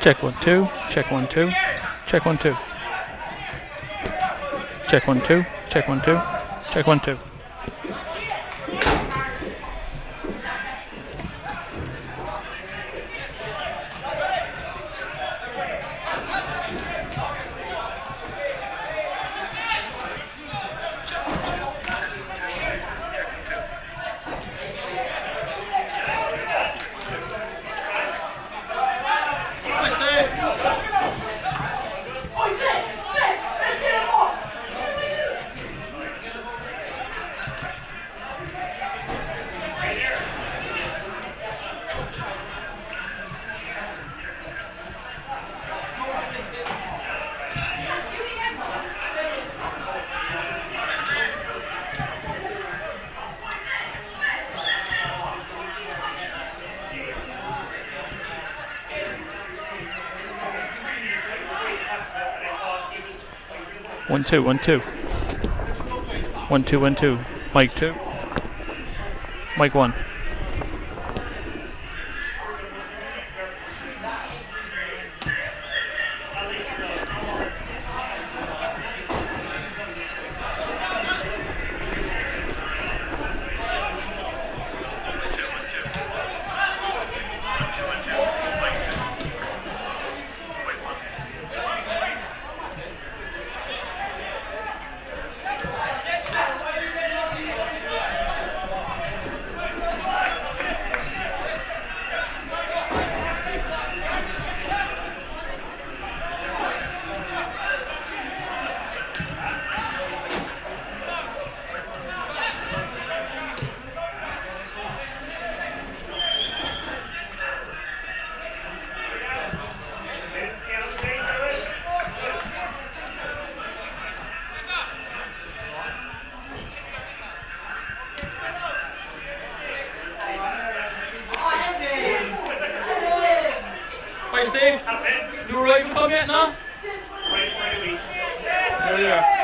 Check 1 2. Check 1 2. Check 1 2. Check 1 2. Check 1 2. Check 1 2. One two, 1 2. 1 2 1 2. Mike 2. Mike 1. Hey Steve, you alright with come yet now? There you are.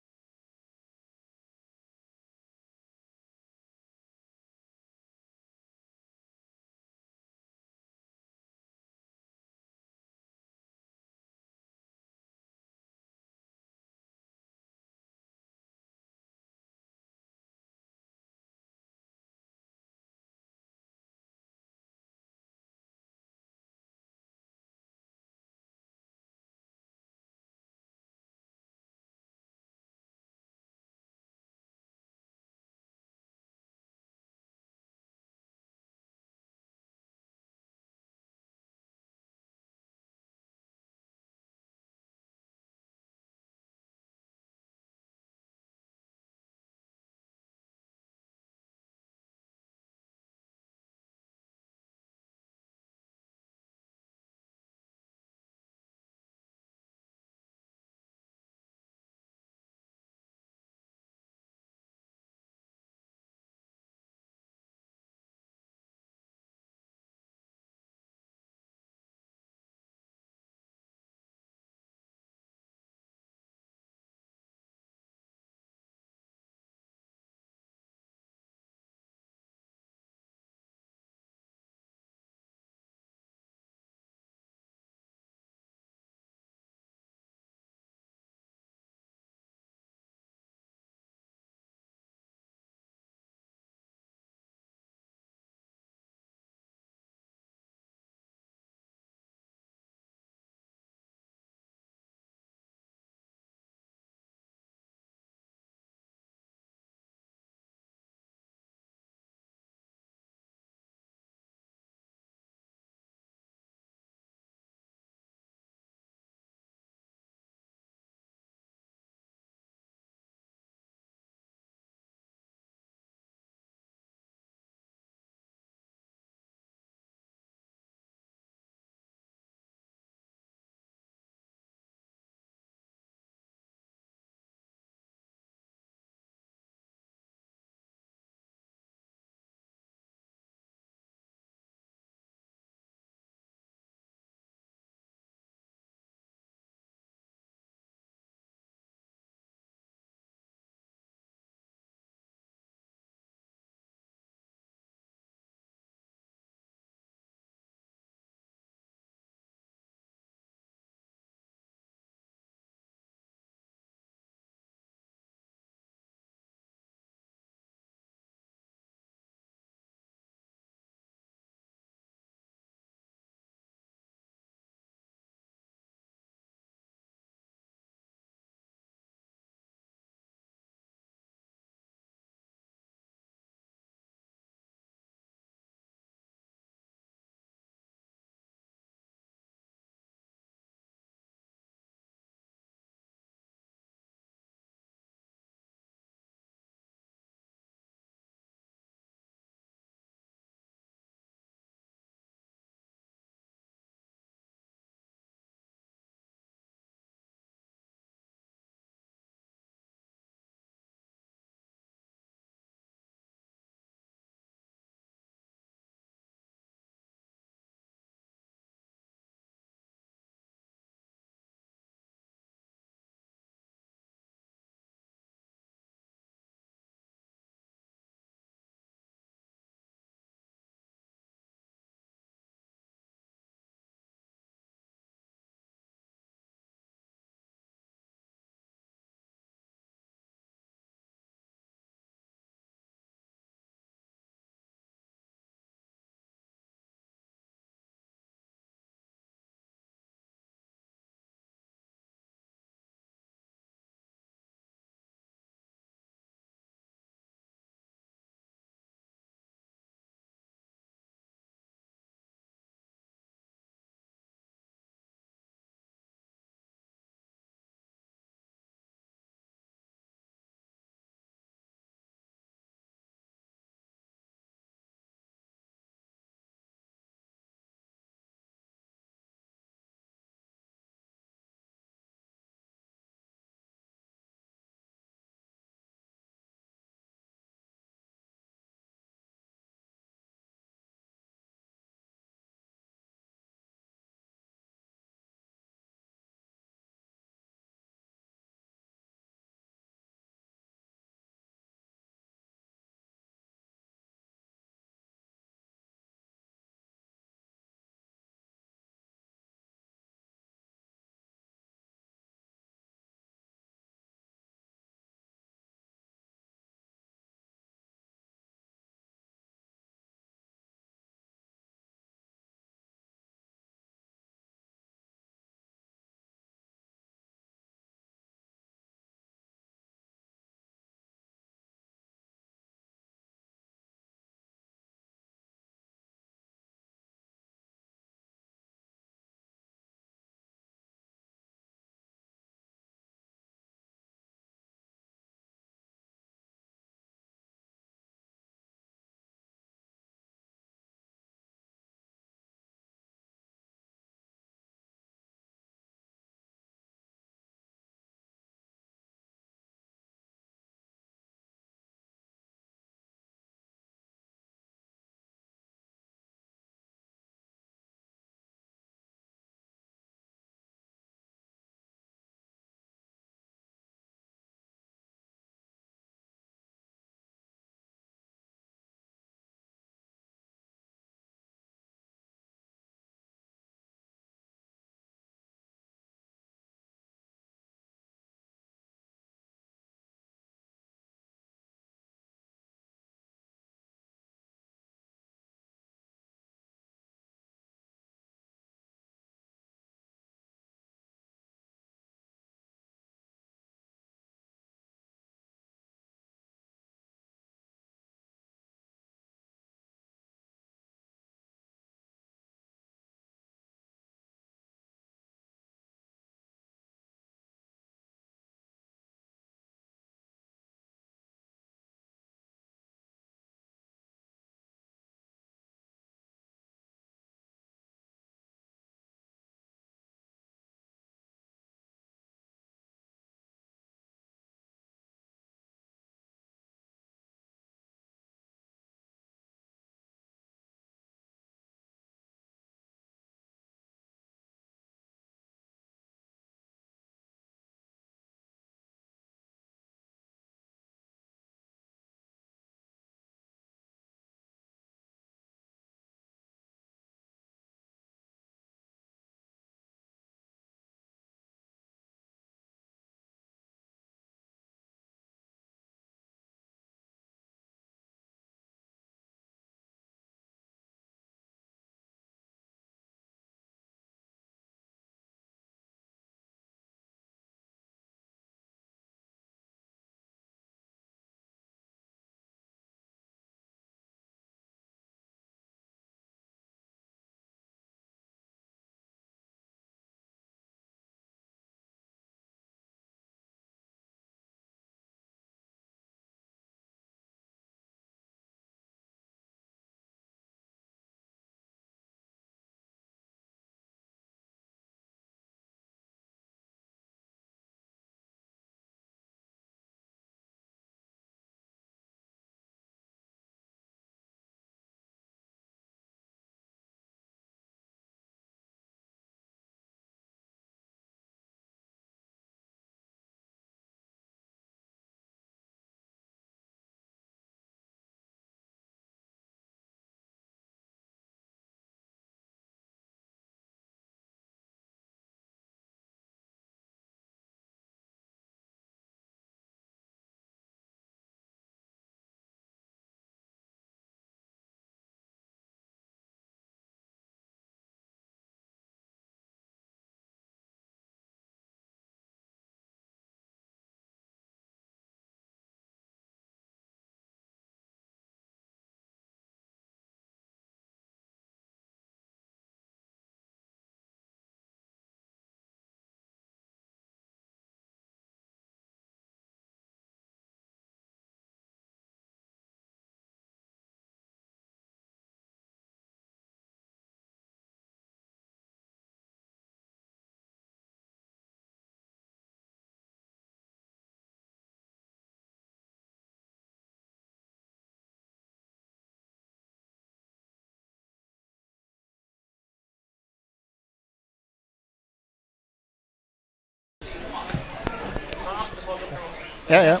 Yeah.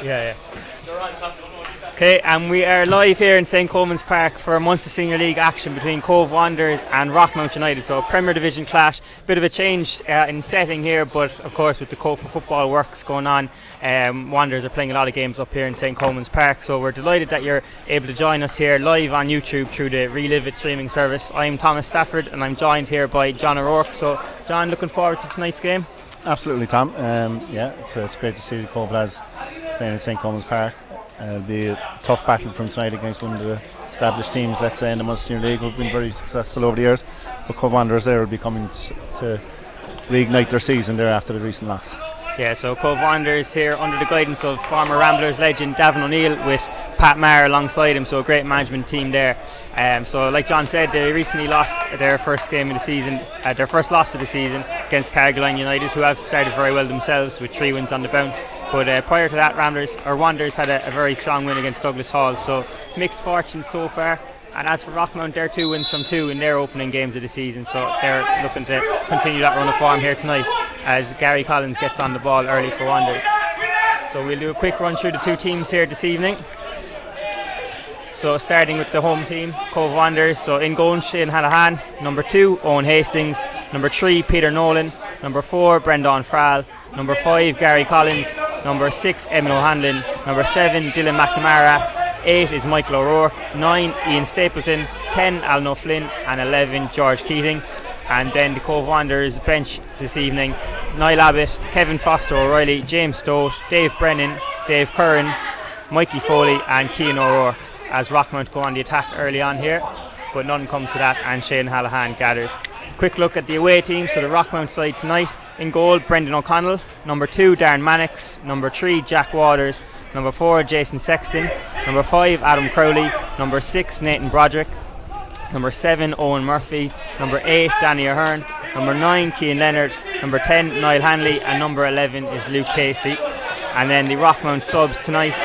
Yeah. Okay, and we are live here in St. Coleman's Park for Munster Senior League action between Cobh Wanderers and Rockmount United. So Premier Division clash, bit of a change in setting here, but of course with the Cobh for football works going on, Wanderers are playing a lot of games up here in St. Coleman's Park. So we're delighted that you're able to join us here live on YouTube through the Relivvit streaming service. I'm Thomas Stafford and I'm joined here by John O'Rourke. So John, looking forward to tonight's game? Absolutely, Tom. It's great to see the Cobh lads playing in St. Coleman's Park. It'll be a tough battle from tonight against one of the established teams, let's say, in the Munster Senior League, who've been very successful over the years. But Cobh Wanderers there will be coming to reignite their season there after the recent loss. Yeah, so Cobh Wanderers here under the guidance of former Ramblers legend Davin O'Neill with Pat Maher alongside him, so a great management team there. So like John said, they recently lost their first game of the season, their first loss of the season against Carrigaline United, who have started very well themselves with 3 wins on the bounce. But prior to that, Wanderers had a very strong win against Douglas Hall, so mixed fortunes so far. And as for Rockmount, they're 2 wins from 2 in their opening games of the season, so they're looking to continue that run of form here tonight as Gary Collins gets on the ball early for Wanderers. So we'll do a quick run through the 2 teams here this evening. So starting with the home team, Cobh Wanderers. So in goal, Shane Hallahan. Number 2, Owen Hastings. Number 3, Peter Nolan. Number 4, Brendan Frall. Number 5, Gary Collins. Number 6, Eamon O'Hanlon. Number 7, Dylan McNamara. 8 is Michael O'Rourke. 9, Ian Stapleton. 10, Alan O'Flynn. And 11, George Keating. And then the Cobh Wanderers bench this evening: Niall Abbott, Kevin Foster O'Reilly, James Stote, Dave Brennan, Dave Curran, Mikey Foley and Cian O'Rourke, as Rockmount go on the attack early on here, but none comes to that and Shane Hallahan gathers. Quick look at the away team. So the Rockmount side tonight: in goal, Brendan O'Connell. Number 2, Darren Mannix. Number 3, Jack Waters. Number 4, Jason Sexton. Number 5, Adam Crowley. Number 6, Nathan Broderick. Number 7, Owen Murphy. Number 8, Danny Ahern. Number 9, Cian Leonard. Number 10, Niall Hanley. And number 11 is Luke Casey. And then the Rockmount subs tonight: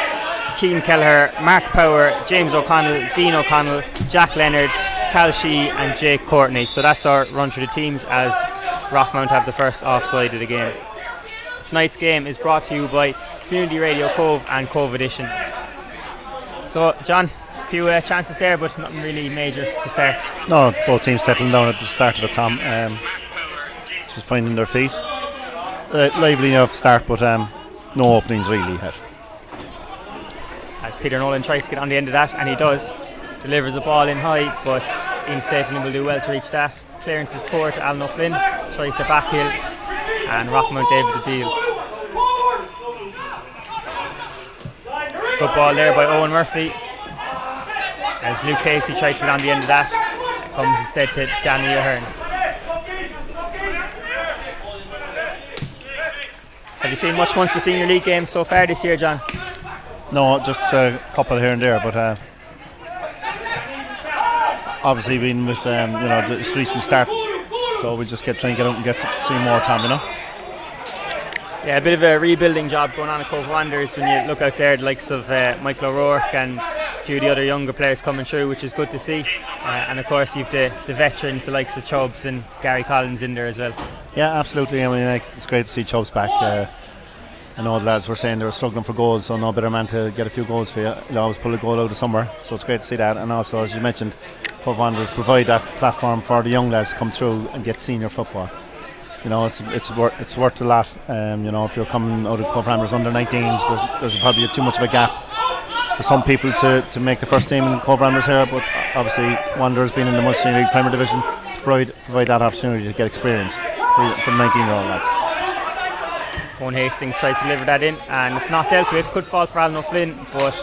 Cian Kelleher, Mark Power, James O'Connell, Dean O'Connell, Jack Leonard, Cal Shee and Jake Courtney. So that's our run through the teams as Rockmount have the first offside of the game. Tonight's game is brought to you by Community Radio Cobh and Cobh Edition. So John, a few chances there, but nothing really major to start. No, both teams settling down at the start of the Tom, just finding their feet. Lively enough start, but no openings really yet. As Peter Nolan tries to get on the end of that, and he does. Delivers a ball in high, but Ian Stapleton will do well to reach that. Clearance is poor to Alan O'Flynn, tries to backheel, and Rockmount able to deal. Good ball there by Owen Murphy, as Luke Casey tried to get on the end of that. It comes instead to Danny Ahern. Have you seen much Munster Senior League games so far this year, John? No, just a couple here and there, but obviously been with this recent start, so we'll just try and get out and see more, Tom, Yeah, a bit of a rebuilding job going on at Cobh Wanderers when you look out there, the likes of Michael O'Rourke and a few of the other younger players coming through, which is good to see. And of course you've the veterans, the likes of Chubbs and Gary Collins in there as well. Yeah, absolutely. I mean, it's great to see Chubbs back. I know the lads were saying they were struggling for goals, so no better man to get a few goals for you. He'll always pull a goal out of somewhere, so it's great to see that. And also, as you mentioned, Cobh Wanderers provide that platform for the young lads to come through and get senior football. It's worth a lot. If you're coming out of Cobh Wanderers under 19s, there's probably too much of a gap for some people to make the first team in Cobh Wanderers here. But obviously, Wanderers being in the Munster Senior League Premier Division to provide that opportunity to get experience for 19-year-old lads. Owen Hastings tries to deliver that in, and it's not dealt with. Could fall for Alan O'Flynn, but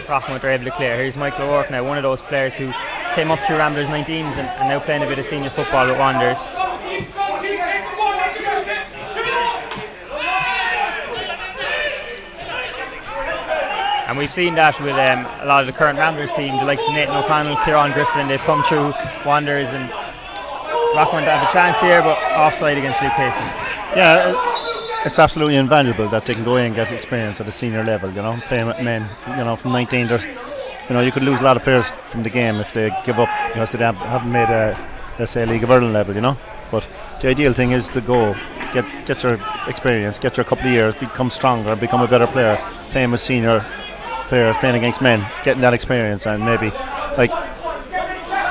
Rockmount are able to clear. Here's Michael O'Rourke now, one of those players who came up through Ramblers 19s and now playing a bit of senior football with Wanderers. And we've seen that with a lot of the current Ramblers team, the likes of Nathan O'Connell, Kieran Griffin. They've come through Wanderers, and Rockmount have a chance here, but offside against Luke Casey. Yeah, it's absolutely invaluable that they can go in and get experience at a senior level, playing with men, from 19. You could lose a lot of players from the game if they give up because they haven't made a League of Ireland level, But the ideal thing is to go get your experience, get your couple of years, become stronger, become a better player, playing with senior players, playing against men, getting that experience, and maybe like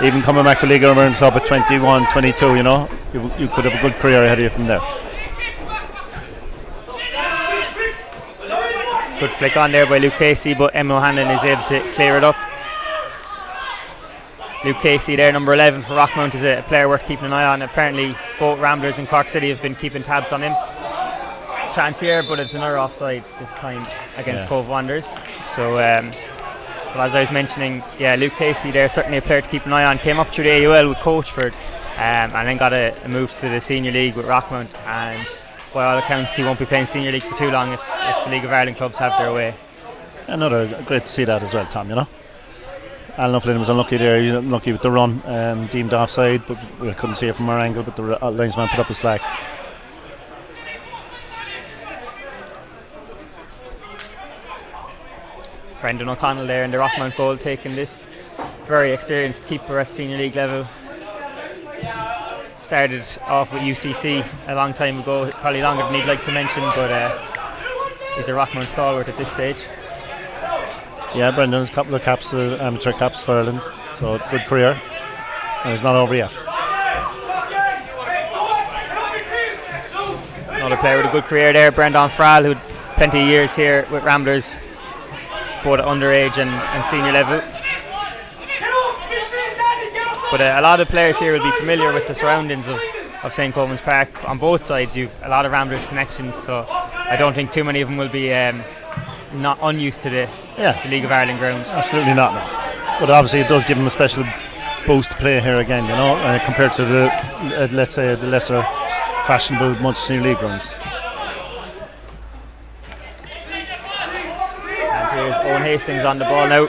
even coming back to League of Ireland club at 21, 22, you know, you could have a good career ahead of you from there. Good flick on there by Luke Casey, but Emma O'Hanlon is able to clear it up. Luke Casey there, number 11 for Rockmount, is a player worth keeping an eye on. Apparently both Ramblers and Cork City have been keeping tabs on him. Chance here, but it's another offside this time against Cobh Wanderers. So but as I was mentioning, Luke Casey there, certainly a player to keep an eye on. Came up through the AUL with Coachford and then got a move to the Senior League with Rockmount, and by all accounts he won't be playing Senior League for too long if the League of Ireland clubs have their way. Great to see that as well, Tom, you know. Alan O'Flynn was unlucky there. He was unlucky with the run, deemed offside, but we couldn't see it from our angle, but the linesman put up his flag. Brendan O'Connell there in the Rockmount goal, taking this very experienced keeper at Senior League level. Started off with UCC a long time ago, probably longer than he'd like to mention, but he's a Rockmount stalwart at this stage. Yeah, Brendan's a couple of caps, amateur caps for Ireland, so good career, and it's not over yet. Another player with a good career there, Brendan Fralhood, who plenty of years here with Ramblers, both at underage and senior level. But a lot of players here will be familiar with the surroundings of St. Coleman's Park. On both sides you've a lot of Ramblers connections, so I don't think too many of them will be not unused to the League of Ireland ground. Absolutely not, no. But obviously it does give them a special boost to play here again, you know, compared to the let's say the lesser fashionable Munster Senior League grounds. And here's Owen Hastings on the ball now.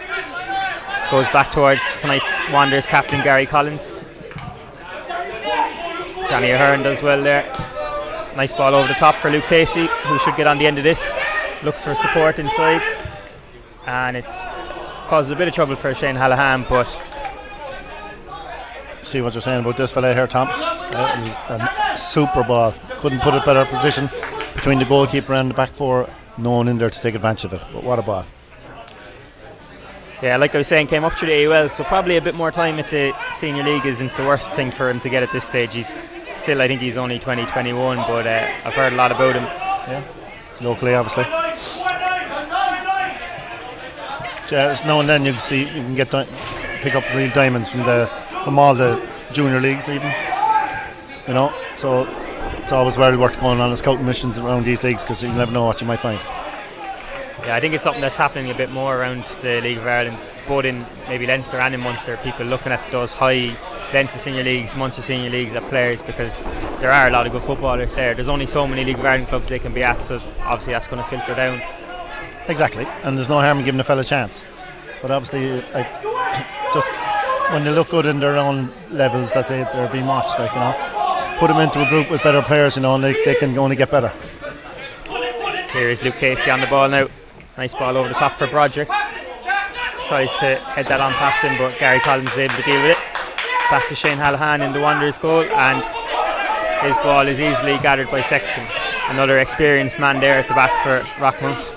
Goes back towards tonight's Wanderers captain Gary Collins. Danny Ahern does well there. Nice ball over the top for Luke Casey, who should get on the end of this. Looks for support inside, and it's causes a bit of trouble for Shane Hallahan, but see what you're saying about this fella here, Tom. A super ball, couldn't put it better position between the goalkeeper and the back four, no one in there to take advantage of it, but what a ball. Yeah, like I was saying, came up through the AUL, so probably a bit more time at the Senior League isn't the worst thing for him to get at this stage. He's still, I think he's only 20, 21, but I've heard a lot about him. Yeah, locally obviously. Just now and then you can get pick up real diamonds from all the junior leagues even, you know, so it's always well worth going on a scouting missions around these leagues, because you never know what you might find. Yeah, I think it's something that's happening a bit more around the League of Ireland, both in maybe Leinster and in Munster. People looking at those high Leinster Senior Leagues, Munster Senior Leagues at players, because there are a lot of good footballers there. There's only so many League of Ireland clubs they can be at, so obviously that's going to filter down. Exactly, and there's no harm in giving a fella a chance. But obviously, just when they look good in their own levels, that they're being watched, like, you know, put them into a group with better players, you know, and they can only get better. Here is Luke Casey on the ball now. Nice ball over the top for Broderick. Tries to head that on past him, but Gary Collins is able to deal with it. Back to Shane Hallahan in the Wanderers goal, and his ball is easily gathered by Sexton. Another experienced man there at the back for Rockmount.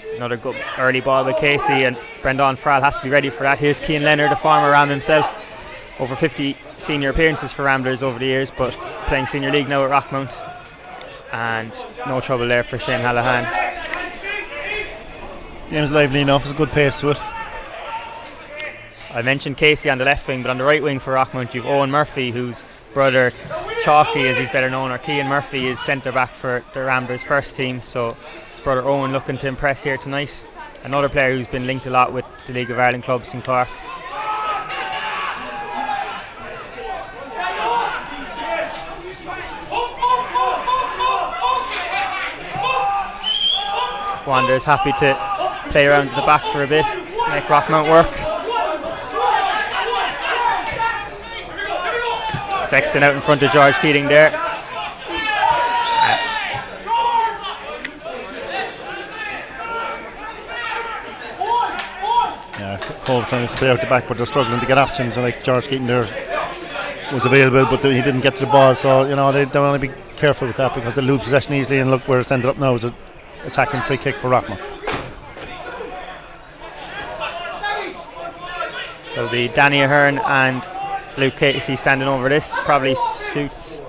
It's another good early ball by Casey, and Brendan Frall has to be ready for that. Here's Cian Leonard, a former Ram himself. Over 50 senior appearances for Ramblers over the years, but playing Senior League now at Rockmount. And no trouble there for Shane Hallahan. Game's lively enough, there's a good pace to it. I mentioned Casey on the left wing, but on the right wing for Rockmount you've Owen Murphy, whose brother Chalky, as he's better known, or Cian Murphy, is centre back for the Ramblers first team, so his brother Owen looking to impress here tonight. Another player who's been linked a lot with the League of Ireland clubs in Cork. Wanderers happy to play around at the back for a bit, make Rockmount work. Sexton out in front of George Keating there. Yeah, Cobh trying to play out the back, but they're struggling to get options, and like George Keating there's was available, but he didn't get to the ball. So they want to be careful with that because they lose possession easily. And look where it's ended up now is an attacking free kick for Rockmount. So it'll be Danny Ahern and Luke Casey standing over this. Probably suits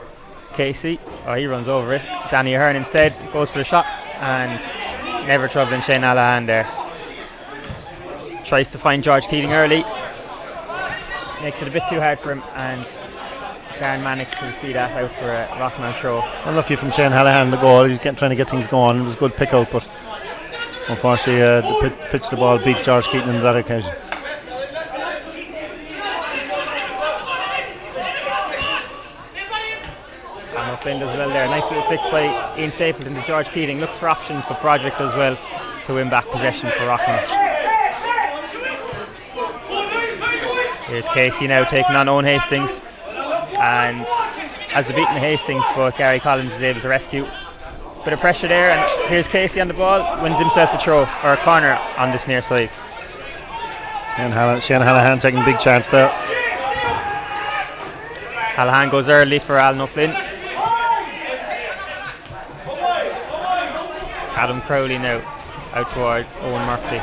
Casey. Oh, he runs over it. Danny Ahern instead goes for the shot and never troubling Shane Allahan there. Tries to find George Keating early. Makes it a bit too hard for him, and Darren Mannix will see that out for a Rockmount throw. Unlucky from Shane Hallahan, the goal. He's trying to get things going. It was a good pick out, but unfortunately the pitch the ball beat George Keating on that occasion. Flynn does well there. Nice little flick by Ian Stapleton to George Keating. Looks for options, but Broderick does well to win back possession for Rockmount. Here's Casey now taking on Owen Hastings, and has the beaten Hastings, but Gary Collins is able to rescue. Bit of pressure there, and here's Casey on the ball, wins himself a throw or a corner on this near side. Shane Hallahan taking a big chance there. Hallahan goes early for Alan O'Flynn. Adam Crowley now out towards Owen Murphy.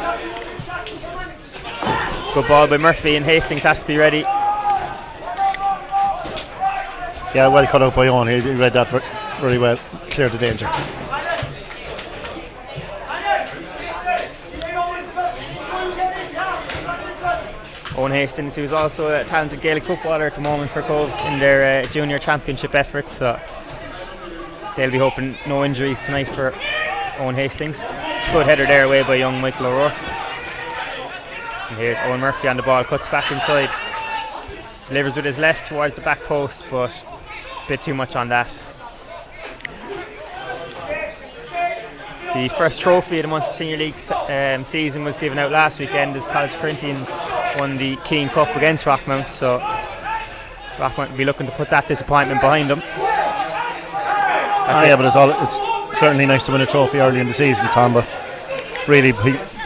Good ball by Murphy, and Hastings has to be ready. Yeah, well cut out by Owen. He read that very well. Cleared the danger. Owen Hastings, who's also a talented Gaelic footballer at the moment for Cobh in their junior championship efforts, so they'll be hoping no injuries tonight for Owen Hastings. Good header there away by young Michael O'Rourke. And here's Owen Murphy on the ball, cuts back inside, delivers with his left towards the back post, but a bit too much on that. The first trophy of the Munster Senior League season was given out last weekend as College Corinthians won the Keane Cup against Rockmount, so Rockmount will be looking to put that disappointment behind them. Yeah, but it's certainly nice to win a trophy early in the season, Tom, but really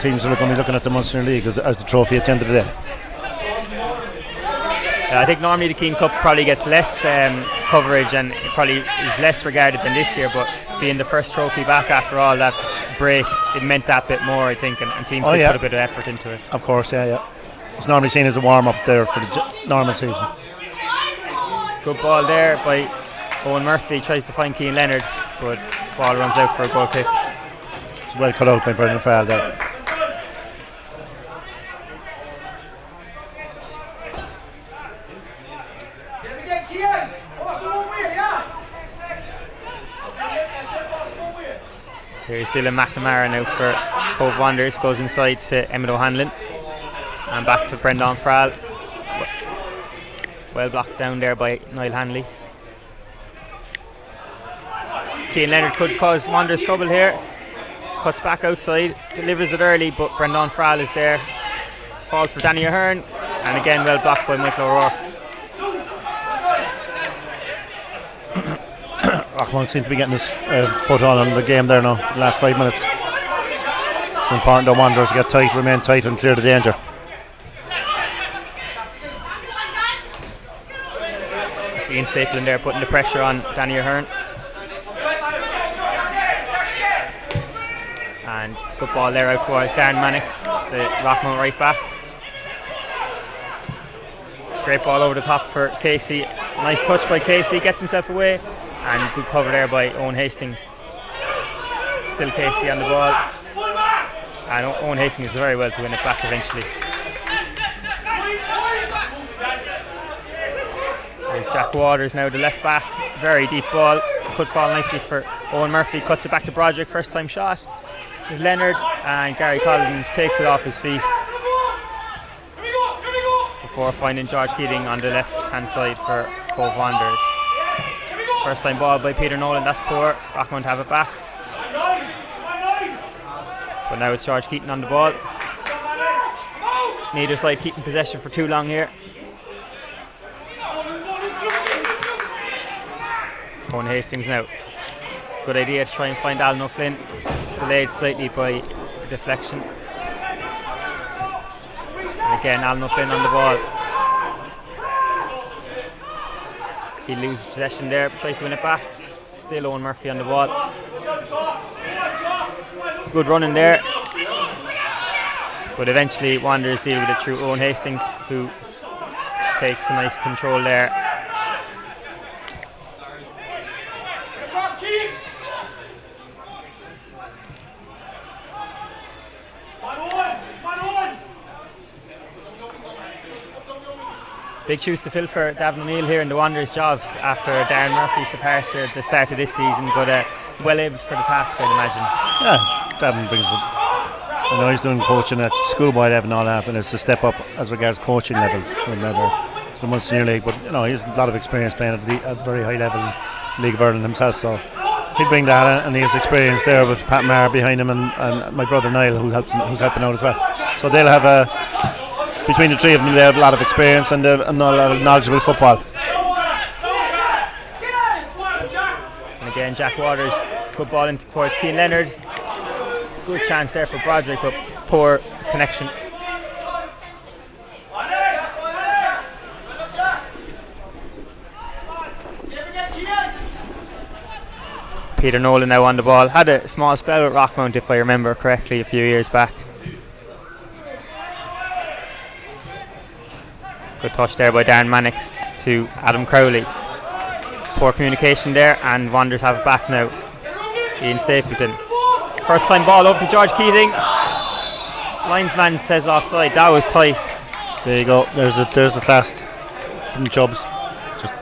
teams are going to be looking at the Munster League as the trophy at the end of the day. I think normally the Keane Cup probably gets less coverage and it probably is less regarded than this year, but being the first trophy back after all that break, it meant that bit more, I think, and teams did put a bit of effort into it. Of course, yeah. It's normally seen as a warm-up there for the normal season. Good ball there by Owen Murphy, tries to find Cian Leonard, but ball runs out for a goal kick. It's well cut out by Brendan Farrell there. Here's Dylan McNamara now for Cobh Wanderers, goes inside to Emmett O'Hanlon and back to Brendan Farrell. Well blocked down there by Niall Hanley. Cian Leonard could cause Wanderers trouble here. Cuts back outside, delivers it early, but Brendan Farrell is there. Falls for Danny Ahern, and again well blocked by Michael O'Rourke. Rockmount seem to be getting his foot on the game there now, the last 5 minutes. It's important that Wanderers get tight, remain tight and clear the danger. It's Ian Stapleton there putting the pressure on Danny Ahern. And good ball there out towards Darren Mannix, the Rockmount right back. Great ball over the top for Casey. Nice touch by Casey, gets himself away. And good cover there by Owen Hastings. Still Casey on the ball. And Owen Hastings is very well to win it back eventually. There's Jack Waters now, the left back. Very deep ball. Could fall nicely for Owen Murphy. Cuts it back to Broderick, first time shot. This is Leonard, and Gary Collins takes it off his feet before finding George Keating on the left hand side for Cobh Wanderers. First time ball by Peter Nolan, that's poor. Rockmount have it back. But now it's George Keating on the ball. Neither side keeping possession for too long here. Owen Hastings now. Good idea to try and find Alan O'Flynn. Delayed slightly by a deflection. And again, Alan O'Flynn on the ball. He loses possession there, tries to win it back. Still Owen Murphy on the ball. Good running there. But eventually Wanderers deal with it through Owen Hastings, who takes a nice control there. Big shoes to fill for Davin O'Neill here in the Wanderers' job after Darren Murphy's departure at the start of this season, but well able for the task, I'd imagine. Yeah, Davin brings it. I know he's doing coaching at schoolboy level and all that, and it's a step up as regards coaching level to the Munster Senior League. But he has a lot of experience playing at very high level League of Ireland himself, so he'll bring that, and he has experience there with Pat Maher behind him and my brother Niall, who's helping out as well. So they'll have between the three of them, they have a lot of experience and a lot of knowledgeable football. And again, Jack Waters, good ball in towards Cian Leonard. Good chance there for Broderick, but poor connection. Peter Nolan now on the ball. Had a small spell with Rockmount, if I remember correctly, a few years back. Good touch there by Darren Mannix to Adam Crowley. Poor communication there, and Wanderers have it back now. Ian Stapleton. First time ball over to George Keating. Linesman says offside. That was tight. There you go. There's the class from Chubbs. Just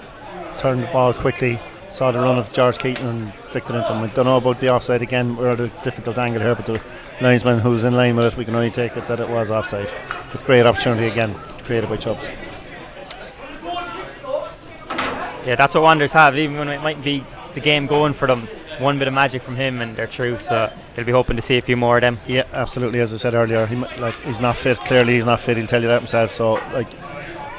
turned the ball quickly. Saw the run of George Keating and flicked it into him. I don't know about the offside again. We're at a difficult angle here, but the linesman who's in line with it, we can only take it that it was offside. But great opportunity again created by Chubbs. Yeah, that's what Wanderers have. Even when it might be the game going for them, one bit of magic from him and they're through. So they'll be hoping to see a few more of them. Yeah, absolutely. As I said earlier, he's not fit. Clearly, he's not fit. He'll tell you that himself. So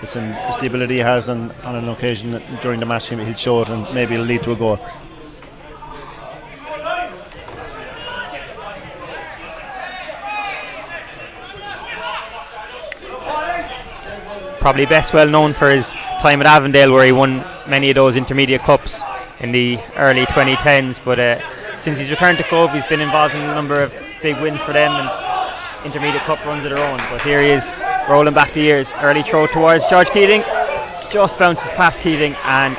it's the ability he has, and on an occasion during the match he'll show it, and maybe it'll lead to a goal. Probably best well known for his time at Avondale, where he won many of those intermediate cups in the early 2010s, but since he's returned to Cobh, he's been involved in a number of big wins for them and intermediate cup runs of their own. But here he is, rolling back the years. Early throw towards George Keating, just bounces past Keating, and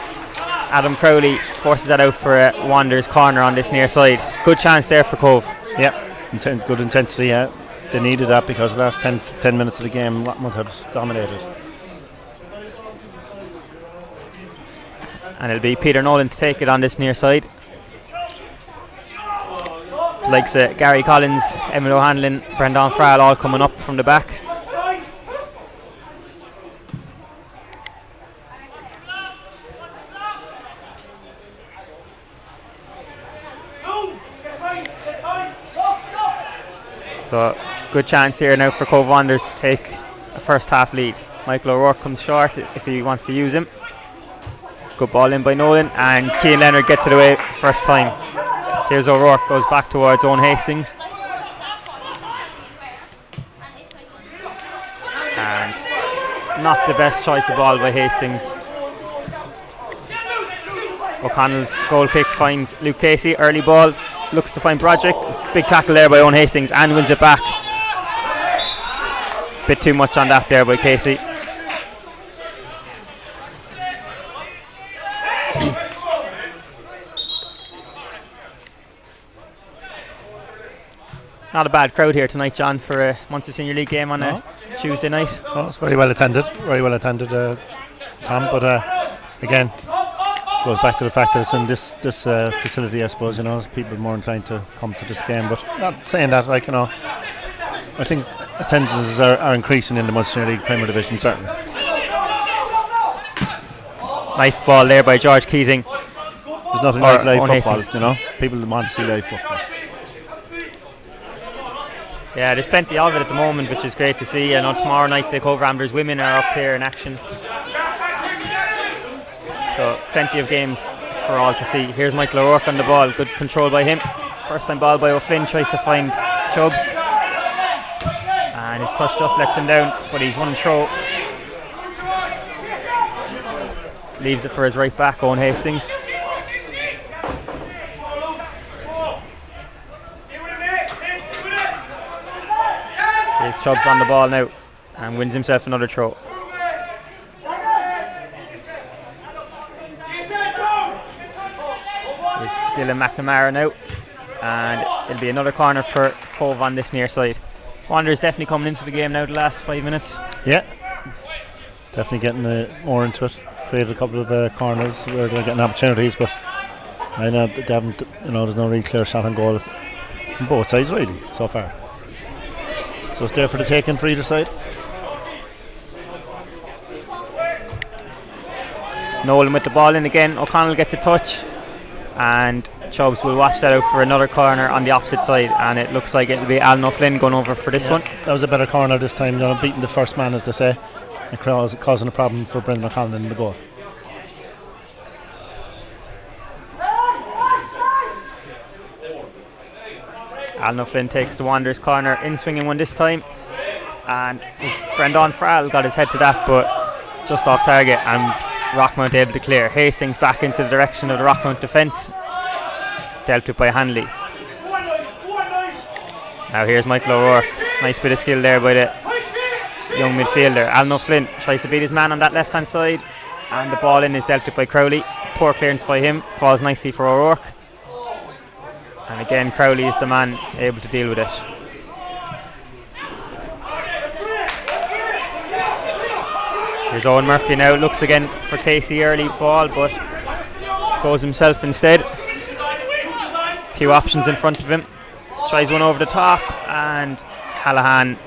Adam Crowley forces that out for a Wanderers corner on this near side. Good chance there for Cobh. Yeah, good intensity. Yeah, they needed that because the last 10 minutes of the game Rockmount have dominated. And it'll be Peter Nolan to take it on this near side. The likes of Gary Collins, Emil O'Hanlon, Brendan Farrell all coming up from the back. So good chance here now for Cobh Wanderers to take a first half lead. Michael O'Rourke comes short if he wants to use him. Good ball in by Nolan, and Cian Leonard gets it away first time. Here's O'Rourke, goes back towards Owen Hastings. And not the best choice of ball by Hastings. O'Connell's goal kick finds Luke Casey. Early ball, looks to find Broderick. Big tackle there by Owen Hastings and wins it back. Bit too much on that there by Casey. Not a bad crowd here tonight, John, for a Munster Senior League game on a Tuesday night. Oh, it's very well attended, Tom. But again, goes back to the fact that it's in this facility, I suppose. People are more inclined to come to this game. But not saying that, I think attendances are increasing in the Munster Senior League Premier Division, certainly. Nice ball there by George Keating. There's nothing like live football, People want to see live football. Yeah, there's plenty of it at the moment, which is great to see. I know tomorrow night the Cobh Ramblers women are up here in action. So plenty of games for all to see. Here's Michael O'Rourke on the ball. Good control by him. First time ball by O'Flynn, tries to find Chubbs. And his touch just lets him down, but he's one throw. leaves it for his right back, Owen Hastings. Here's Chubbs on the ball now and wins himself another throw. Here's Dylan McNamara now, and it'll be another corner for Cobh on this near side. Wanderers definitely coming into the game now the last 5 minutes. Yeah, definitely getting more into it. Created a couple of corners where they're getting opportunities, but I know they haven't, there's no really clear shot on goal from both sides really so far. So it's there for the taking for either side. Nolan with the ball in again. O'Connell gets a touch, and Chubbs will watch that out for another corner on the opposite side, and it looks like it'll be Alan O'Flynn going over for this one. That was a better corner this time, beating the first man, as they say, and causing a problem for Brendan O'Connell in the goal. Alan O'Flynn takes the Wanderers corner, in swinging one this time, and Brendan Farrell got his head to that, but just off target, and Rockmount able to clear. Hastings back into the direction of the Rockmount defence, dealt with by Hanley. Now here's Michael O'Rourke. Nice bit of skill there by the young midfielder. Alan O'Flynn tries to beat his man on that left hand side, and the ball in is dealt with by Crowley. Poor clearance by him, falls nicely for O'Rourke. And again, Crowley is the man able to deal with it. There's Owen Murphy now, looks again for Casey early ball, but goes himself instead. Few options in front of him. Tries one over the top, and Hallahan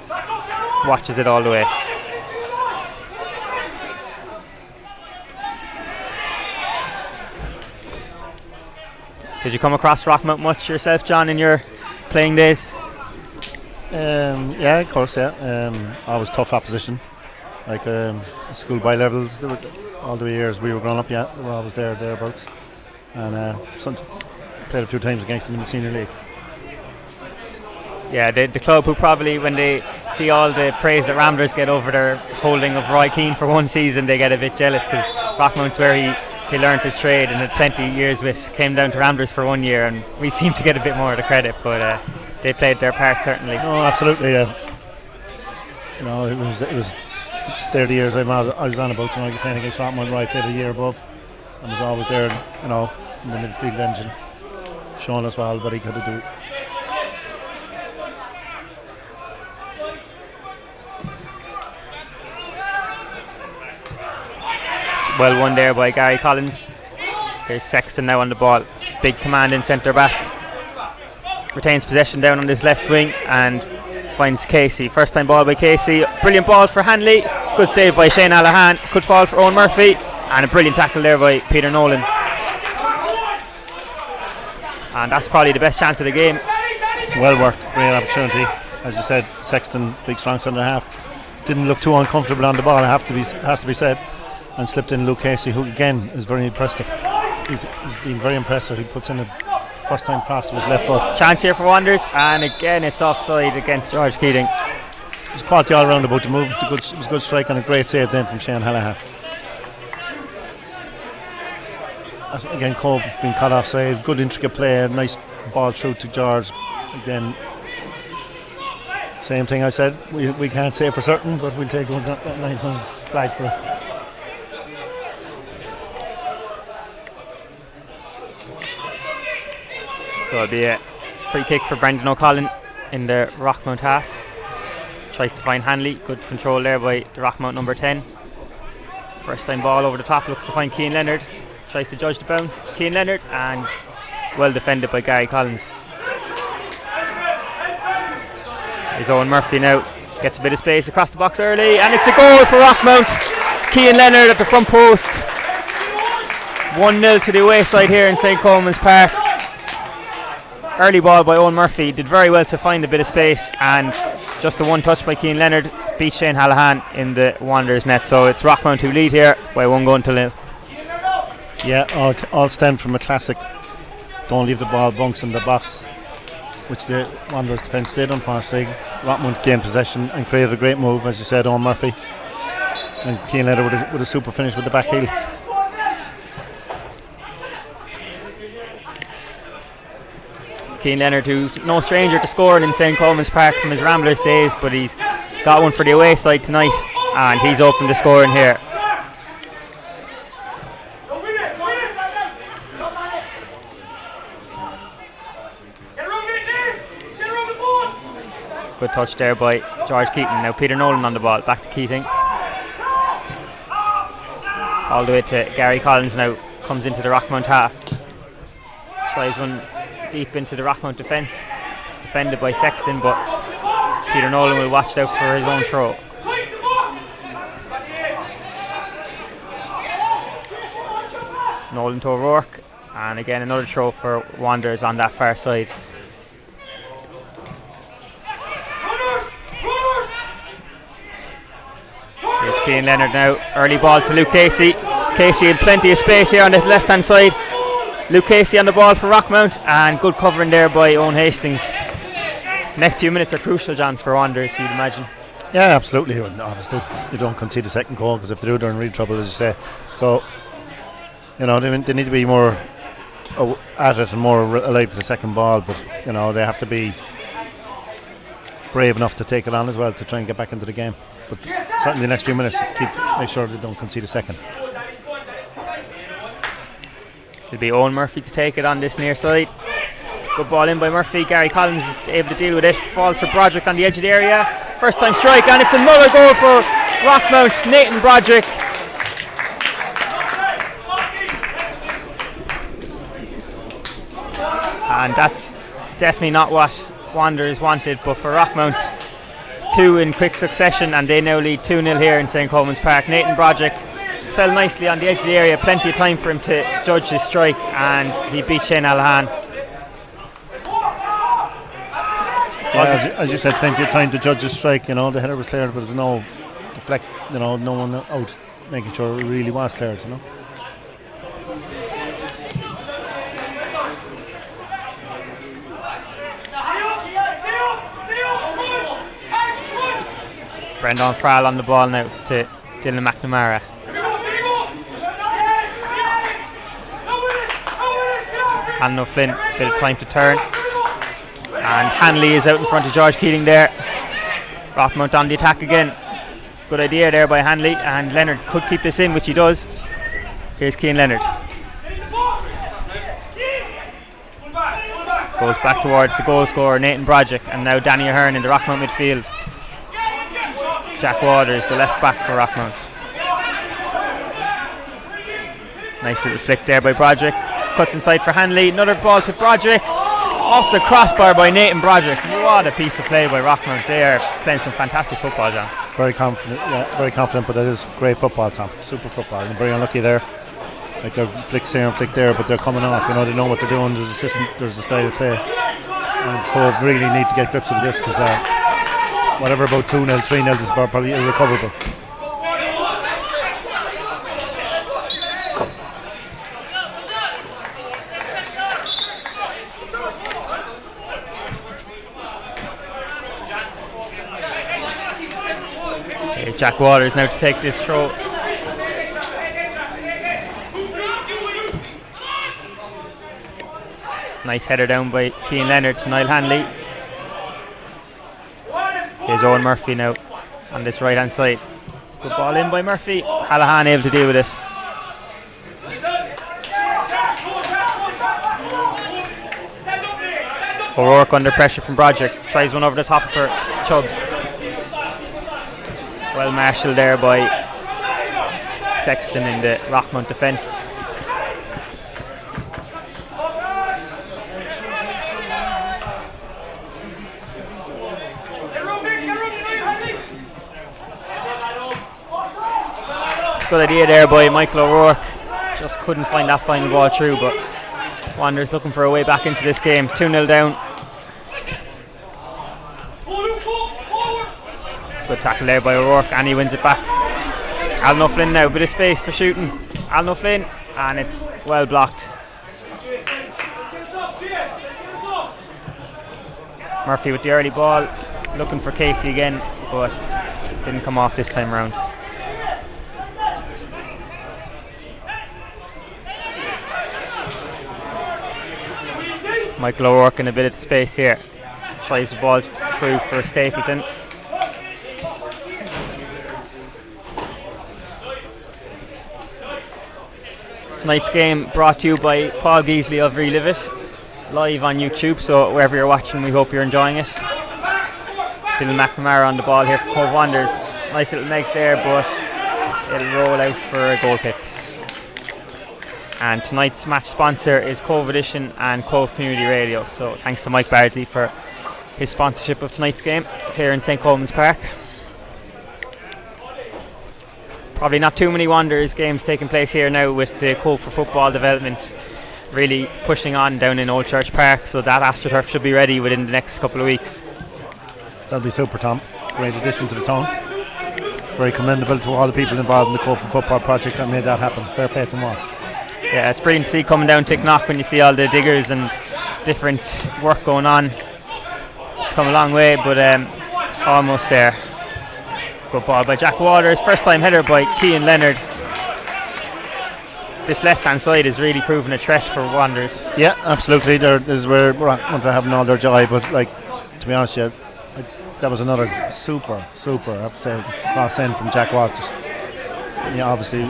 watches it all the way. Did you come across Rockmount much yourself, John, in your playing days? Yeah, of course, yeah. Always tough opposition. Like schoolboy levels, all the years we were growing up, yeah, they were always thereabouts. And played a few times against them in the senior league. Yeah, the club who probably, when they see all the praise that Ramblers get over their holding of Roy Keane for one season, they get a bit jealous, because Rockmount's where he learnt his trade and had plenty of years with, came down to Ramblers for 1 year, and we seem to get a bit more of the credit, but they played their part certainly. No, absolutely. It was there the years I was on about, playing against Rockmount, where I played a year above, and was always there, in the midfield engine, showing us what he could do. Well won there by Gary Collins. Here's Sexton now on the ball. Big command in centre back. Retains possession down on his left wing and finds Casey. First time ball by Casey. Brilliant ball for Hanley. Good save by Shane Allahan. Could fall for Owen Murphy. And a brilliant tackle there by Peter Nolan. And that's probably the best chance of the game. Well worked. Great opportunity. As you said, Sexton, big strong centre half. Didn't look too uncomfortable on the ball, has to be said. And slipped in Luke Casey, who again is very impressive. He's been very impressive. He puts in a first time pass with his left foot. Chance here for Wanderers, and again it's offside against George Keating. There's quality all round about the move. It was a good strike and a great save then from Shane Hallahan. Again, Cobh being cut offside. Good intricate play, a nice ball through to George. Again, same thing I said. We can't say for certain, but we'll take that nice one's flag for it. So it'll be a free kick for Brendan O'Connell in the Rockmount half. Tries to find Hanley. Good control there by the Rockmount number 10. First time ball over the top, looks to find Cian Leonard. Tries to judge the bounce. Cian Leonard, and well defended by Gary Collins. There's Owen Murphy now. Gets a bit of space across the box early, and it's a goal for Rockmount. Cian Leonard at the front post. 1-0 to the away side here in St. Coleman's Park. Early ball by Owen Murphy, did very well to find a bit of space, and just a one touch by Cian Leonard beat Shane Hallahan in the Wanderers net. So it's Rockmount who lead here by 1-0. Yeah, all stemmed from a classic don't leave the ball bunks in the box, which the Wanderers defence did unfortunately. Rockmount gained possession and created a great move, as you said, Owen Murphy, and Cian Leonard with a super finish with the back heel. Cian Leonard, who's no stranger to scoring in St. Coleman's Park from his Ramblers days, but he's got one for the away side tonight, and he's open to scoring here. Good touch there by George Keating. Now Peter Nolan on the ball, back to Keating. All the way to Gary Collins now, comes into the Rockmount half. Tries one deep into the Rockmount defence. It's defended by Sexton, but Peter Nolan will watch out for his own throw. Nolan to O'Rourke, and again another throw for Wanderers on that far side. Here's Cian Leonard now, early ball to Luke Casey. Casey in plenty of space here on the left hand side. Luke Casey on the ball for Rockmount, and good covering there by Owen Hastings. Next few minutes are crucial, John, for Wanderers, you'd imagine. Yeah, absolutely. Obviously, you don't concede a second goal, because if they do, they're in real trouble, as you say. So, you know, they need to be more at it and more alive to the second ball, but, you know, they have to be brave enough to take it on as well to try and get back into the game. But certainly the next few minutes, make sure they don't concede a second. It'll be Owen Murphy to take it on this near side. Good ball in by Murphy. Gary Collins is able to deal with it. Falls for Broderick on the edge of the area. First time strike, and it's another goal for Rockmount. Nathan Broderick. And that's definitely not what Wanderers wanted, but for Rockmount, two in quick succession, and they now lead 2-0 here in St. Coleman's Park. Nathan Broderick fell nicely on the edge of the area, plenty of time for him to judge his strike, and he beat Shane Allahan. Yeah, as you said, plenty of time to judge his strike. You know, the header was cleared, but there's no deflect. You know, no one out making sure it really was cleared. You know. Brendan Frall on the ball now to Dylan McNamara. Hanno Flynn, bit of time to turn. And Hanley is out in front of George Keating there. Rockmount on the attack again. Good idea there by Hanley, and Leonard could keep this in, which he does. Here's Cian Leonard. Goes back towards the goal scorer, Nathan Broderick, and now Danny Ahern in the Rockmount midfield. Jack Waters, the left back for Rockmount. Nice little flick there by Broderick. Cuts inside for Hanley. Another ball to Broderick. Off the crossbar by Nathan Broderick. What a piece of play by Rockmount. They are playing some fantastic football, John. Very confident, but that is great football, Tom. Super football. And very unlucky there. Like they're flicks here and flick there, but they're coming off. You know, they know what they're doing. There's a system, there's a style of play. And Cobh really need to get grips with this, because whatever about 2-0, 3-0 is probably irrecoverable. Jack Waters now to take this throw. Nice header down by Cian Leonard to Niall Hanley. Here's Owen Murphy now on this right hand side. Good ball in by Murphy. Hallahan able to deal with it. O'Rourke under pressure from Broderick. Tries one over the top for Chubbs. Well marshalled there by Sexton in the Rockmount defence. Good idea there by Michael O'Rourke. Just couldn't find that final ball through, but Wanderers looking for a way back into this game. 2-0 down. It's a good tackle there by O'Rourke, and he wins it back. Alan O'Flynn now, bit of space for shooting. Alan O'Flynn, and it's well blocked. Murphy with the early ball, looking for Casey again, but didn't come off this time round. Michael O'Rourke in a bit of space here. Tries the ball through for Stapleton. Tonight's game brought to you by Paul Geasley of Relivvit, live on YouTube, so wherever you're watching we hope you're enjoying it. Dylan McNamara on the ball here for Cobh Wanderers. Nice little legs there, but it'll roll out for a goal kick. And tonight's match sponsor is Cobh Edition and Cobh Community Radio, so thanks to Mike Bardsley for his sponsorship of tonight's game here in St. Coleman's Park. Probably not too many Wanderers games taking place here now, with the Cobh for Football development really pushing on down in Old Church Park, so that AstroTurf should be ready within the next couple of weeks. That'll be super, Tom. Great addition to the town. Very commendable to all the people involved in the Cobh for Football project that made that happen. Fair play to them all. Yeah, it's brilliant to see coming down Ticknock when you see all the diggers and different work going on. It's come a long way, but almost there. Good ball by Jack Waters. First time header by Cian Leonard. This left hand side is really proving a threat for Wanderers. Yeah, absolutely. This is where Rockmount are having all their joy, but to be honest, that was another super, I have to say, cross end from Jack Waters. Yeah, obviously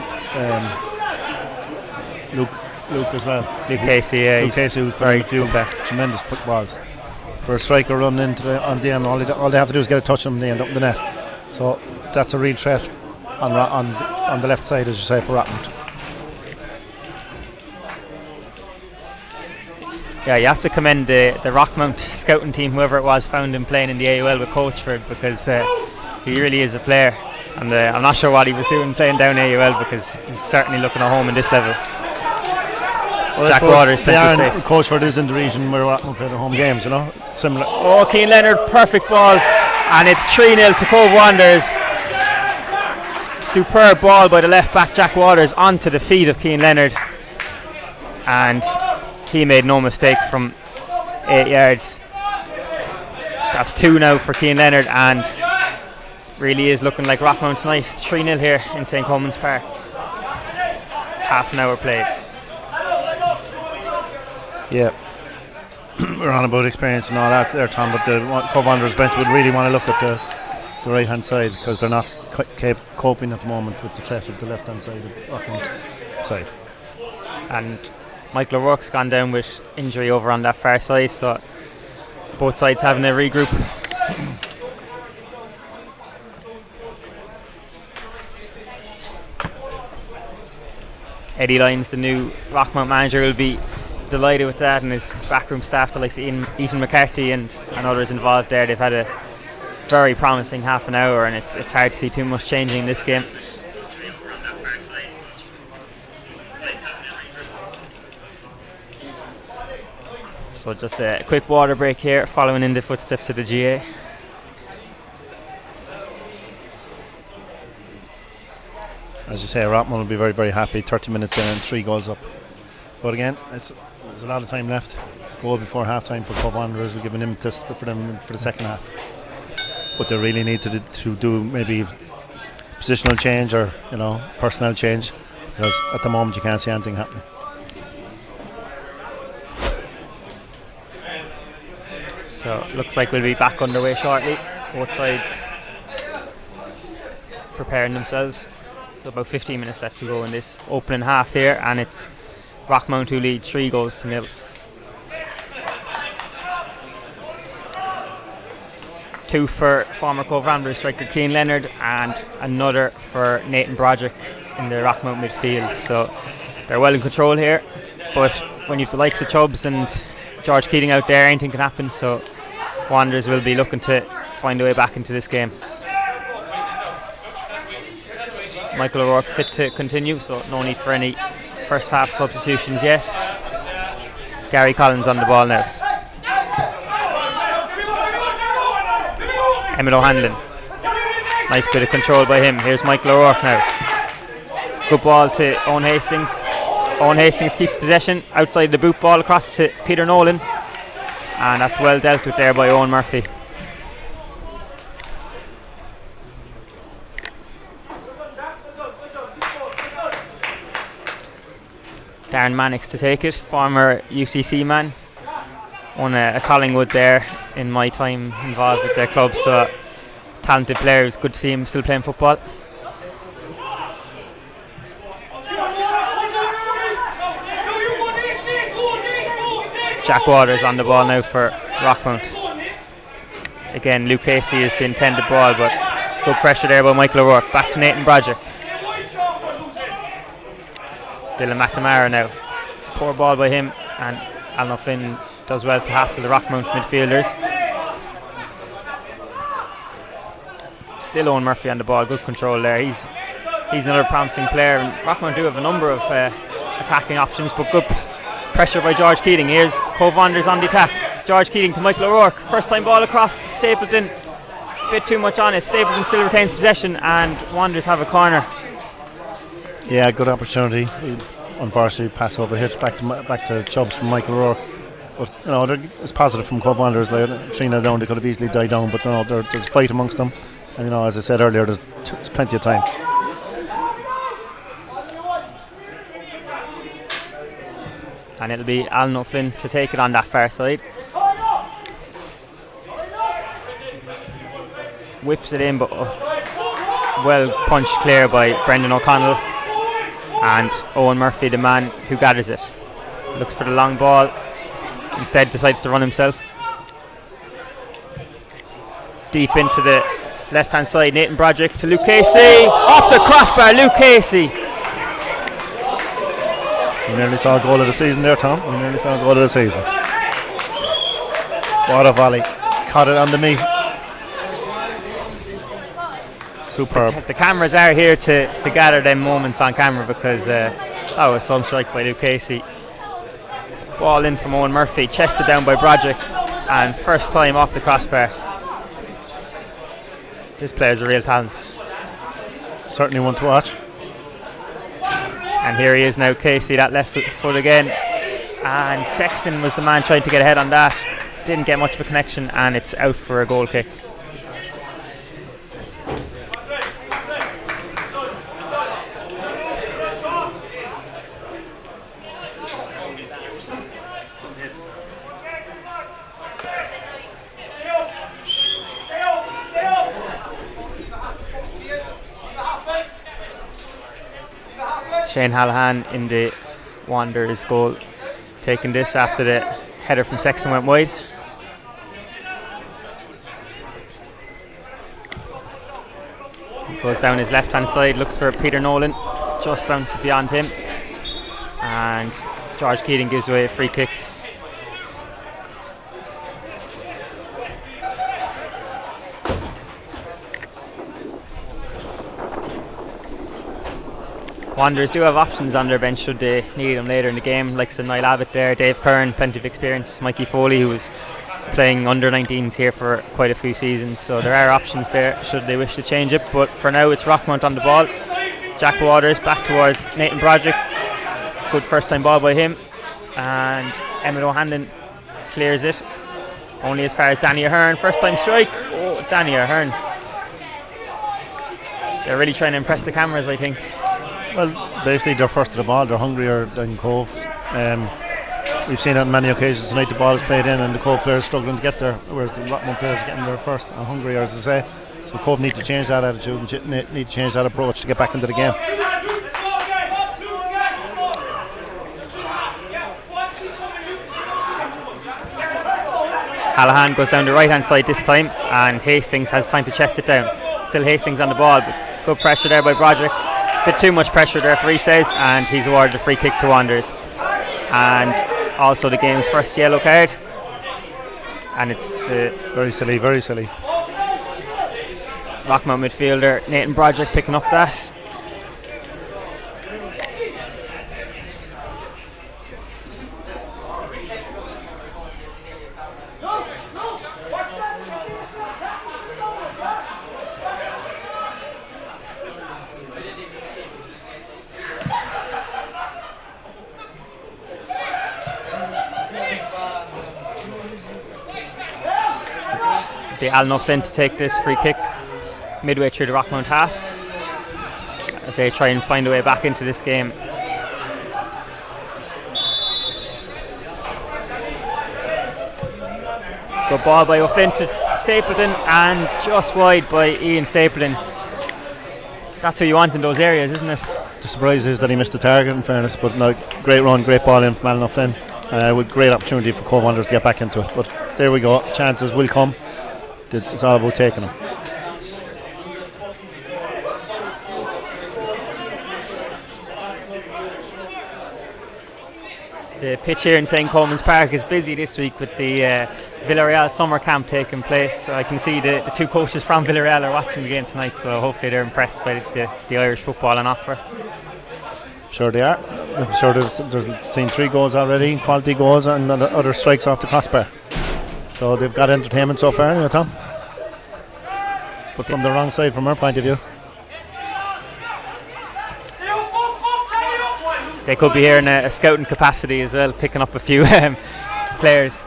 Luke as well. Luke Casey, yeah. Luke Casey, who's put in a few tremendous balls. For a striker run into on the end, all they have to do is get a touch on them and they end up in the net. So that's a real threat on the left side, as you say, for Rockmount. Yeah, you have to commend the Rockmount scouting team, whoever it was, found him playing in the AOL with Coachford, because he really is a player. And I'm not sure what he was doing playing down AOL, because he's certainly looking at home in this level. Well, Jack Waters, plenty of space. Coachford is in the region where Rockmount play their home games, similar. Oh, Cian Leonard, perfect ball, and it's 3-0 to Cobh Wanderers. Superb ball by the left back Jack Waters onto the feet of Cian Leonard, and he made no mistake from 8 yards. That's 2 now for Cian Leonard, and really is looking like Rockmount tonight. It's 3-0 here in St. Coleman's Park. Half an hour played. Yeah, we're on about experience and all that there, Tom, but the Cobh Wanderers bench would really want to look at the right hand side, because they're not coping at the moment with the threat of the left hand side of Rockmount's side. And Michael O'Rourke's gone down with injury over on that far side, so both sides having a regroup. Eddie Lyons, the new Rockmount manager, will be delighted with that, and his backroom staff, the likes of Ethan McCarthy and others involved there. They've had a very promising half an hour, and it's hard to see too much changing in this game. So just a quick water break here, following in the footsteps of the GA. As you say, Rockmount will be very, very happy. 30 minutes in and 3 goals up. But again, there's a lot of time left. Goal before half time for Cobh Wanderers will give an impetus for them for the second half. But they really need to do maybe positional change or personnel change, because at the moment you can't see anything happening. So looks like we'll be back underway shortly. Both sides preparing themselves. So about 15 minutes left to go in this opening half here, and it's Rockmount who lead 3-0. Two for former Cobh Wanderers striker Cian Leonard, and another for Nathan Broderick in the Rockmount midfield. So they're well in control here, but when you have the likes of Chubbs and George Keating out there, anything can happen, so Wanderers will be looking to find a way back into this game. Michael O'Rourke fit to continue, so no need for any first half substitutions yet. Gary Collins on the ball now. Emmett O'Hanlon. Nice bit of control by him. Here's Michael O'Rourke now. Good ball to Owen Hastings. Owen Hastings keeps possession outside the boot ball across to Peter Nolan, and that's well dealt with there by Owen Murphy. Darren Mannix to take it, former UCC man. won a Collingwood there in my time involved with their club, so talented player. It was good to see him still playing football. Jack Waters on the ball now for Rockmount. Again, Luke Casey is the intended ball, but good pressure there by Michael O'Rourke. Back to Nathan Broderick. Dylan McNamara now. Poor ball by him, and Alan O'Flynn does well to hassle the Rockmount midfielders. Still Owen Murphy on the ball, good control there. He's another promising player, and Rockmount do have a number of attacking options, but good pressure by George Keating. Here's Cobh Wanderers on the attack. George Keating to Michael O'Rourke. First time ball across to Stapleton. A bit too much on it. Stapleton still retains possession, and Wanderers have a corner. Yeah, good opportunity. Unfortunately, pass over hit back to Chubbs from Michael O'Rourke. But it's positive from Cobh Wanderers. Like 3-0 down, they could have easily died down, but there's a fight amongst them. And as I said earlier, there's plenty of time. And it'll be Alan O'Flynn to take it on that far side. Whips it in, but well punched clear by Brendan O'Connell. And Owen Murphy, the man who gathers it. Looks for the long ball. Instead decides to run himself. Deep into the left-hand side, Nathan Broderick to Luke Casey. Off the crossbar, Luke Casey. We nearly saw a goal of the season there, Tom. We nearly saw a goal of the season. What a volley. Caught it on the meat. Superb. The cameras are here to gather them moments on camera, because that was some strike by Luke Casey. Ball in from Owen Murphy, chested down by Broderick, and first time off the crossbar. This player's a real talent. Certainly one to watch. And here he is now, Casey, that left foot again. And Sexton was the man trying to get ahead on that. Didn't get much of a connection, and it's out for a goal kick. Shane Hallahan in the Wanderers goal, taking this after the header from Sexton went wide. He goes down his left hand side, looks for Peter Nolan, just bounces beyond him, and George Keating gives away a free kick. Wanderers do have options on their bench should they need them later in the game, like Niall Abbott there, Dave Kern, plenty of experience, Mikey Foley, who was playing under 19s here for quite a few seasons, so there are options there should they wish to change it. But for now it's Rockmount on the ball. Jack Waters back towards Nathan Broderick, good first time ball by him, and Emmett O'Hanlon clears it only as far as Danny Ahern. First time strike. Oh, Danny Ahern, they're really trying to impress the cameras, I think. Well, basically they're first to the ball. They're hungrier than Cobh. We've seen it on many occasions tonight. The ball is played in and the Cobh players struggling to get there, whereas the Rockmount players are getting there first and hungrier, as I say. So Cobh need to change that attitude and need to change that approach to get back into the game. Hallahan goes down the right hand side this time, and Hastings has time to chest it down. Still Hastings on the ball, but good pressure there by Broderick. Bit too much pressure, the referee says, and he's awarded a free kick to Wanderers. And also the game's first yellow card. And it's the very silly Rockmount midfielder Nathan Broderick picking up that. Alan O'Flynn to take this free kick midway through the Rockmount half as they try and find a way back into this game. Good ball by O'Flynn to Stapleton, and just wide by Ian Stapleton. That's who you want in those areas, isn't it? The surprise is that he missed the target, in fairness, but great run, great ball in from Alan O'Flynn, with great opportunity for Cobh Wanderers to get back into it. But there we go, chances will come. It's all about taking them. The pitch here in St. Coleman's Park is busy this week with the Villarreal summer camp taking place. So I can see the two coaches from Villarreal are watching the game tonight, so hopefully they're impressed by the Irish football on offer. Sure they are. I'm sure there's seen 3 goals already, quality goals, and other strikes off the crossbar. So they've got entertainment so far, Tom. But from the wrong side, from our point of view. They could be here in a scouting capacity as well, picking up a few players.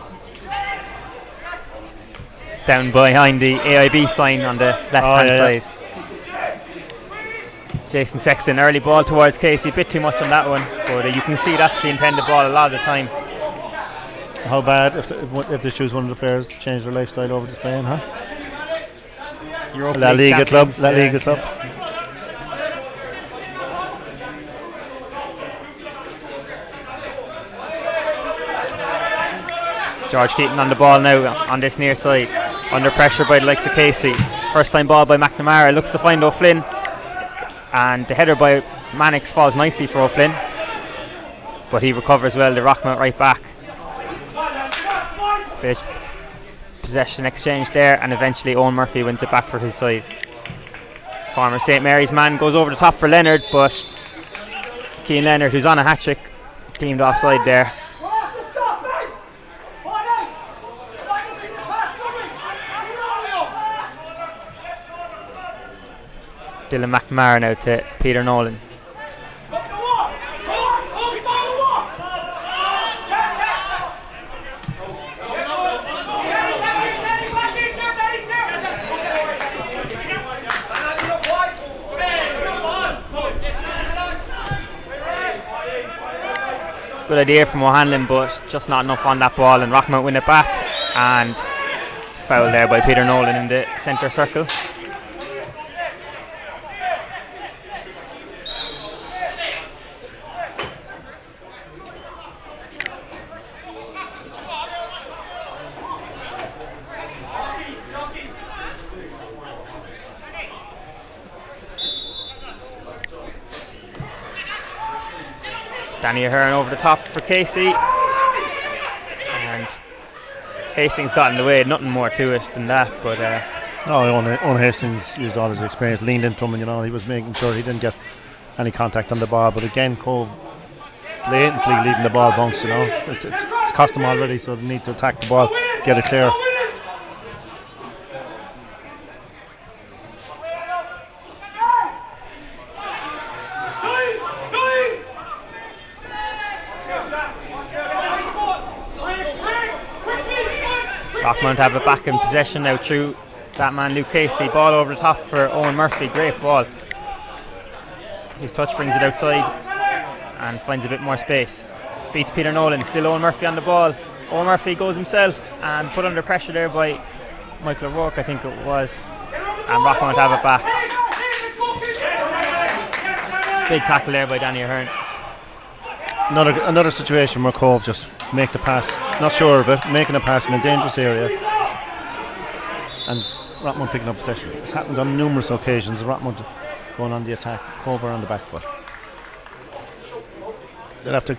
Down behind the AIB sign on the left-hand side. Jason Sexton, early ball towards Casey, a bit too much on that one, but you can see that's the intended ball a lot of the time. How bad if they choose one of the players to change their lifestyle over to Spain, huh? La Liga club. George Keaton on the ball now on this near side, under pressure by the likes of Casey. First time ball by McNamara, looks to find O'Flynn, and the header by Mannix falls nicely for O'Flynn, but he recovers well, the Rockmount right back. Bit of possession exchange there, and eventually Owen Murphy wins it back for his side. Former St Mary's man goes over the top for Leonard, but Cian Leonard, who's on a hat-trick, deemed offside there. Dylan McNamara now to Peter Nolan. Good idea from O'Hanlon, but just not enough on that ball, and Rockmount win it back, and foul there by Peter Nolan in the centre circle. Danny Ahern over the top for Casey, and Hastings got in the way, nothing more to it than that, but Owen Hastings used all his experience, leaned into him, and he was making sure he didn't get any contact on the ball, but again Cobh blatantly leaving the ball bounce, it's cost them already, so they need to attack the ball, get it clear. Rockmount have it back in possession now through that man Luke Casey. Ball over the top for Owen Murphy, great ball. His touch brings it outside and finds a bit more space. Beats Peter Nolan, still Owen Murphy on the ball. Owen Murphy goes himself and put under pressure there by Michael O'Rourke, I think it was, and Rockmount have it back. Big tackle there by Danny Ahern. Another situation where Cobh just make the pass, not sure of it, making a pass in a dangerous area, and Rockmount picking up possession. It's happened on numerous occasions. Rockmount going on the attack, Cobh are on the back foot. They'll have to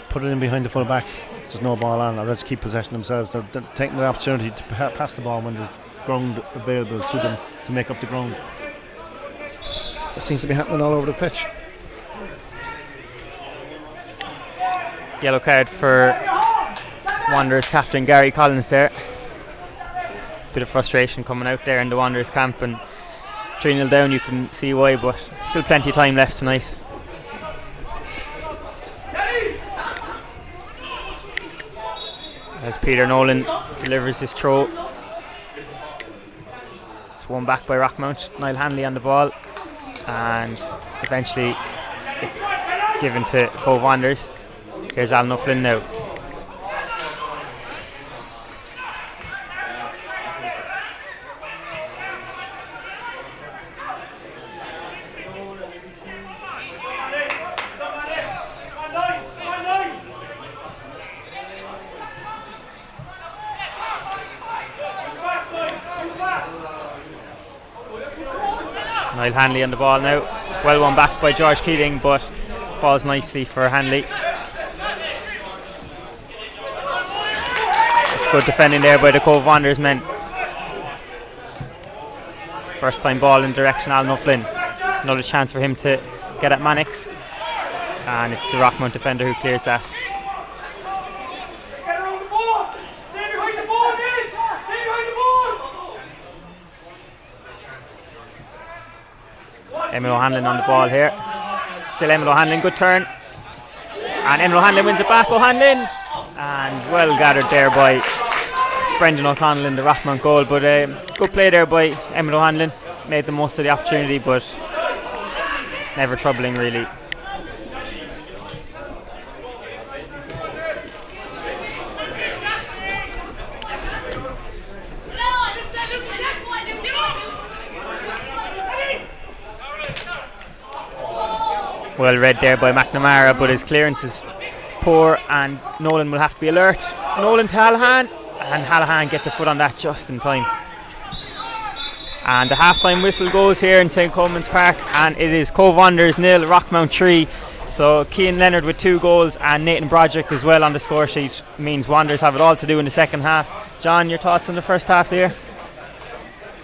put it in behind the full back. There's no ball on, or let's keep possession themselves. They're taking the opportunity to pass the ball when there's ground available to them to make up the ground. It seems to be happening all over the pitch. Yellow card for Wanderers captain Gary Collins there. Bit of frustration coming out there in the Wanderers camp, and 3-0 down, you can see why, but still plenty of time left tonight. As Peter Nolan delivers his throw, it's won back by Rockmount. Niall Hanley on the ball, and eventually given to Cobh Wanderers. Here's Alan O'Flynn now. Niall Hanley on the ball now. Well won back by George Keating, but falls nicely for Hanley. It's good defending there by the Cobh Wanderers men. First time ball in direction Alan O'Flynn. Another chance for him to get at Mannix. And it's the Rockmount defender who clears that. Emil O'Hanlon on the ball here. Still Emil O'Hanlon, good turn. And Emil O'Hanlon wins it back. O'Hanlon. And well gathered there by Brendan O'Connell in the Rockmount goal. But good play there by Emil O'Hanlon. Made the most of the opportunity, but never troubling really. Well read there by McNamara, but his clearance is poor and Nolan will have to be alert. Nolan to Hallahan, and Hallahan gets a foot on that just in time. And the half-time whistle goes here in St. Coleman's Park, and it is Cobh Wanderers 0, Rockmount 3. So Cian Leonard with 2 goals and Nathan Broderick as well on the score sheet means Wanderers have it all to do in the second half. John, your thoughts on the first half here?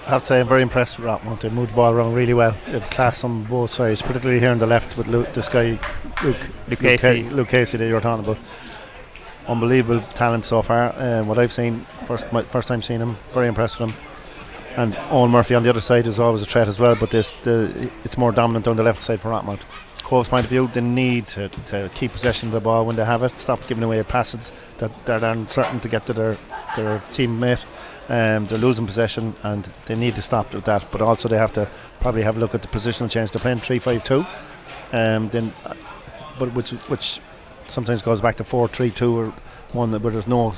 I have to say I'm very impressed with Rockmount. They moved the ball around really well. They have class on both sides, particularly here on the left with this guy Luke Casey that you were talking about. Unbelievable talent so far. What I've seen, first time seeing him, very impressed with him. And Owen Murphy on the other side is always a threat as well, but it's more dominant on the left side for Rockmount. Cobh's point of view, they need to keep possession of the ball when they have it, stop giving away passes that they're uncertain to get to their teammate. They're losing possession and they need to stop with that, but also they have to probably have a look at the positional change. They're playing 3-5-2, but which sometimes goes back to 4-3-2 or one where there's no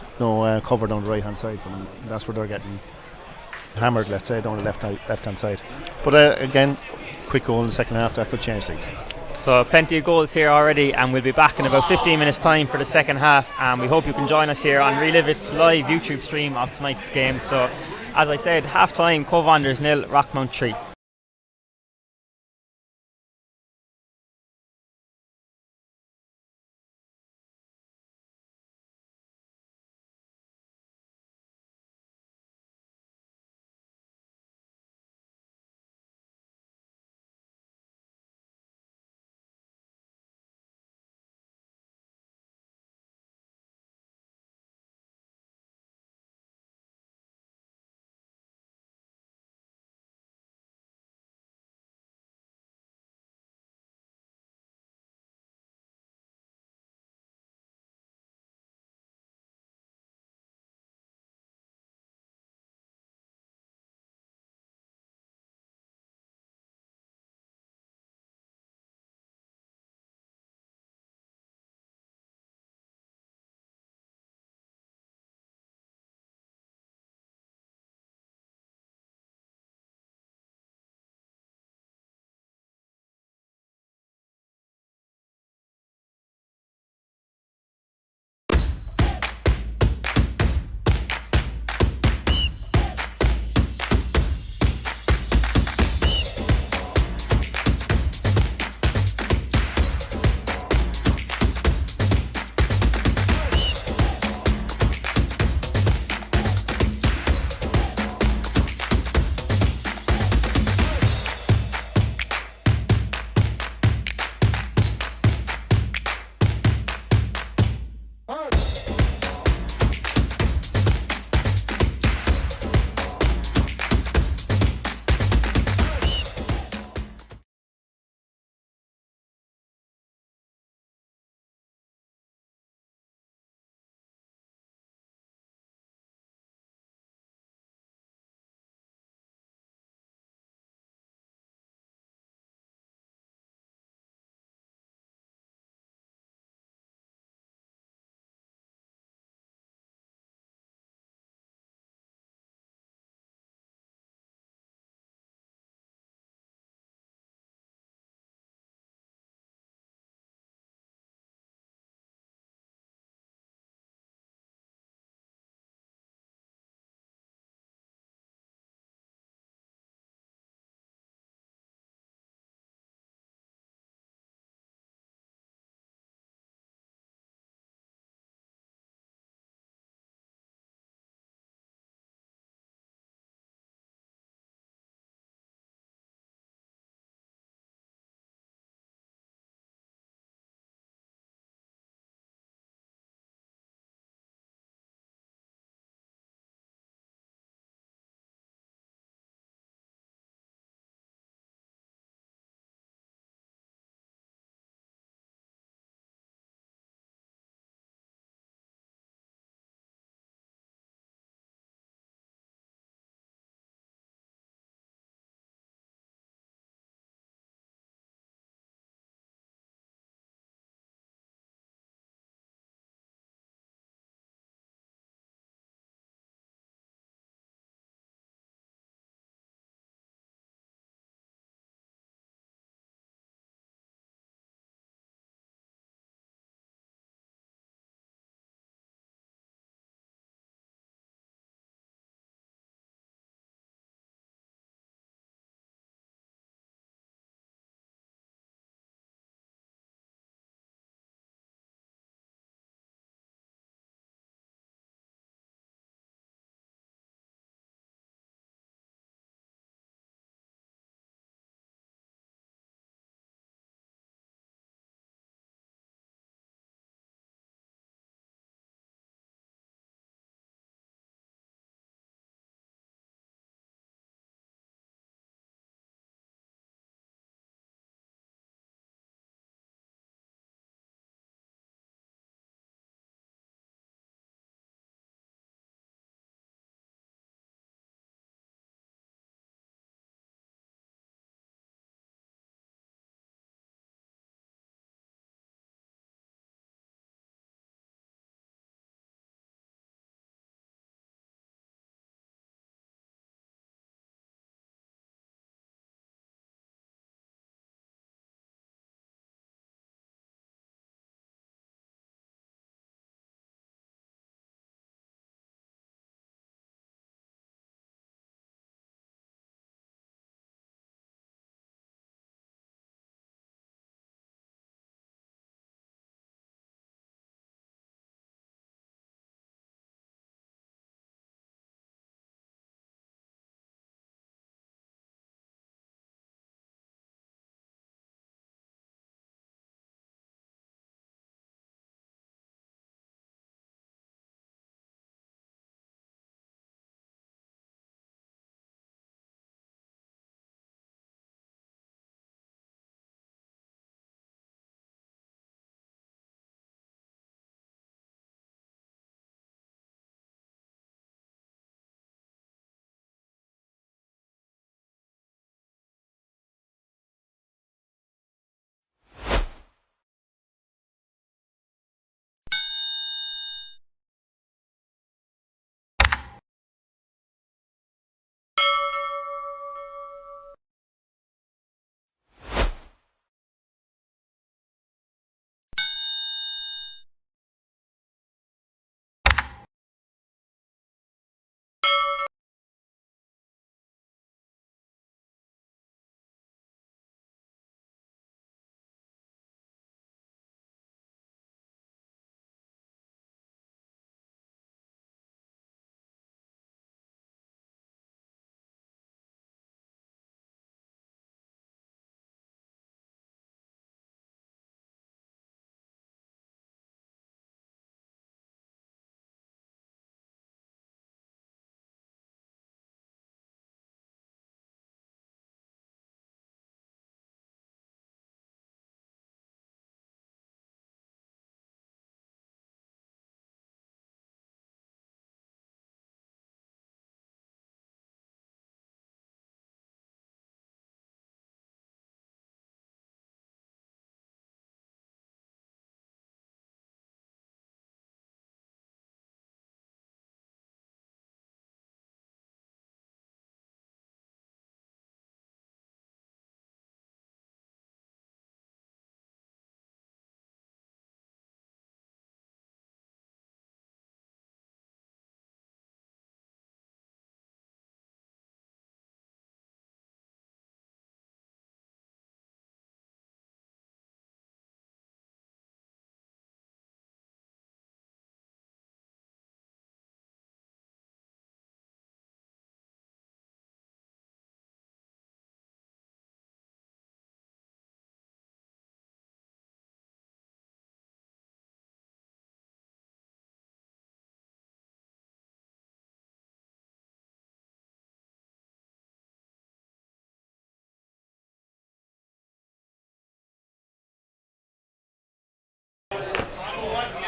cover down the right hand side for them. That's where they're getting hammered, let's say, down the left hand side. But again, quick goal in the second half that could change things. So plenty of goals here already, and we'll be back in about 15 minutes time for the second half, and we hope you can join us here on Relivvit's live YouTube stream of tonight's game. So as I said, half time, Cobh Wanderers 0, Rockmount 3.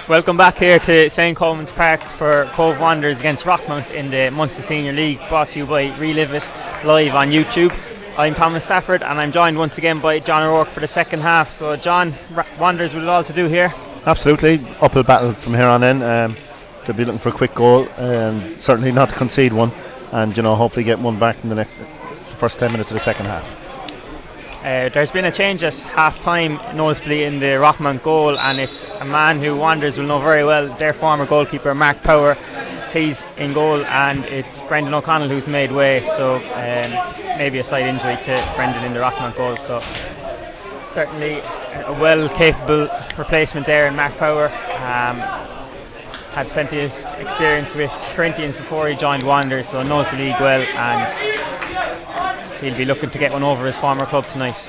Welcome back here to St. Coleman's Park for Cobh Wanderers against Rockmount in the Munster Senior League, brought to you by Relivvit live on YouTube. I'm Thomas Stafford and I'm joined once again by John O'Rourke for the second half. So John, Wanderers with it all to do here. Absolutely, uphill battle from here on in. They'll be looking for a quick goal and certainly not to concede one, and hopefully get one back in the first 10 minutes of the second half. There's been a change at half time, noticeably in the Rockmount goal, and it's a man who Wanderers will know very well, their former goalkeeper Mark Power. He's in goal, and it's Brendan O'Connell who's made way, so maybe a slight injury to Brendan in the Rockmount goal. So certainly a well capable replacement there in Mark Power. Had plenty of experience with Corinthians before he joined Wanderers, so knows the league well, and he'll be looking to get one over his former club tonight.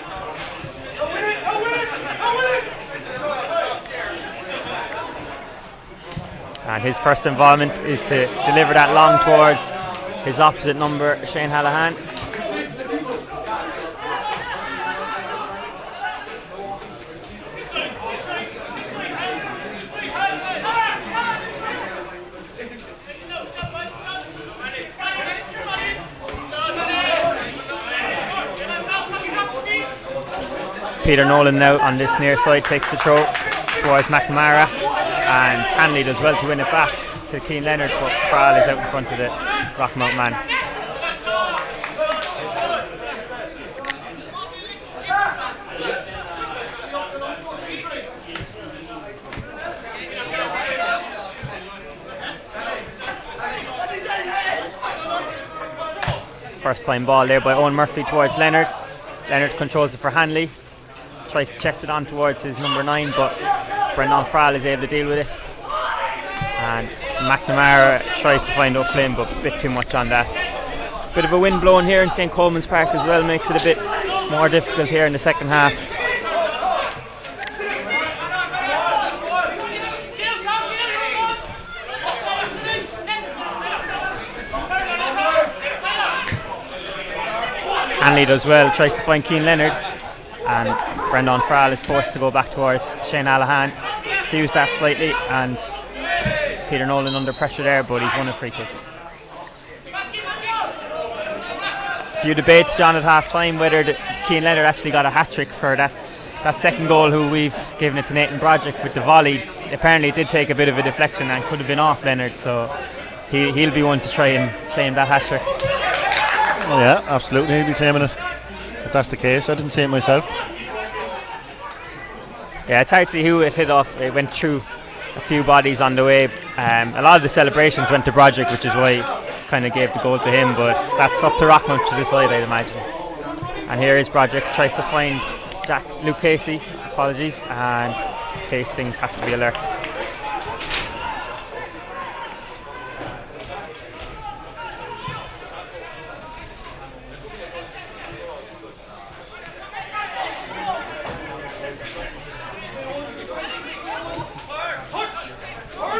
And his first involvement is to deliver that long towards his opposite number, Shane Hallahan. Peter Nolan now on this near side takes the throw towards McNamara, and Hanley does well to win it back to Cian Leonard, but Fralhood is out in front of the Rockmount man. First time ball there by Owen Murphy towards Leonard. Leonard controls it for Hanley. Tries to chest it on towards his number 9, but Brendan Fralhood is able to deal with it. And McNamara tries to find O'Flynn, but a bit too much on that. Bit of a wind blowing here in St. Coleman's Park as well, makes it a bit more difficult here in the second half. Hanley does well, tries to find Cian Leonard, and Brendan Fralhood is forced to go back towards Shane Hallahan. Stews that slightly, and Peter Nolan under pressure there, but he's won a free kick. A few debates, John, at half time whether Cian Leonard actually got a hat-trick for that second goal, who we've given it to Nathan Broderick with the volley. Apparently it did take a bit of a deflection and could have been off Leonard, so he'll be one to try and claim that hat-trick. Oh yeah, absolutely, he'll be claiming it if that's the case. I didn't see it myself. Yeah, it's hard to see who it hit off. It went through a few bodies on the way. A lot of the celebrations went to Broderick, which is why kind of gave the goal to him, but that's up to Rockmount to decide, I'd imagine. And here is Broderick, tries to find Luke Casey, apologies, and Hastings has to be alert.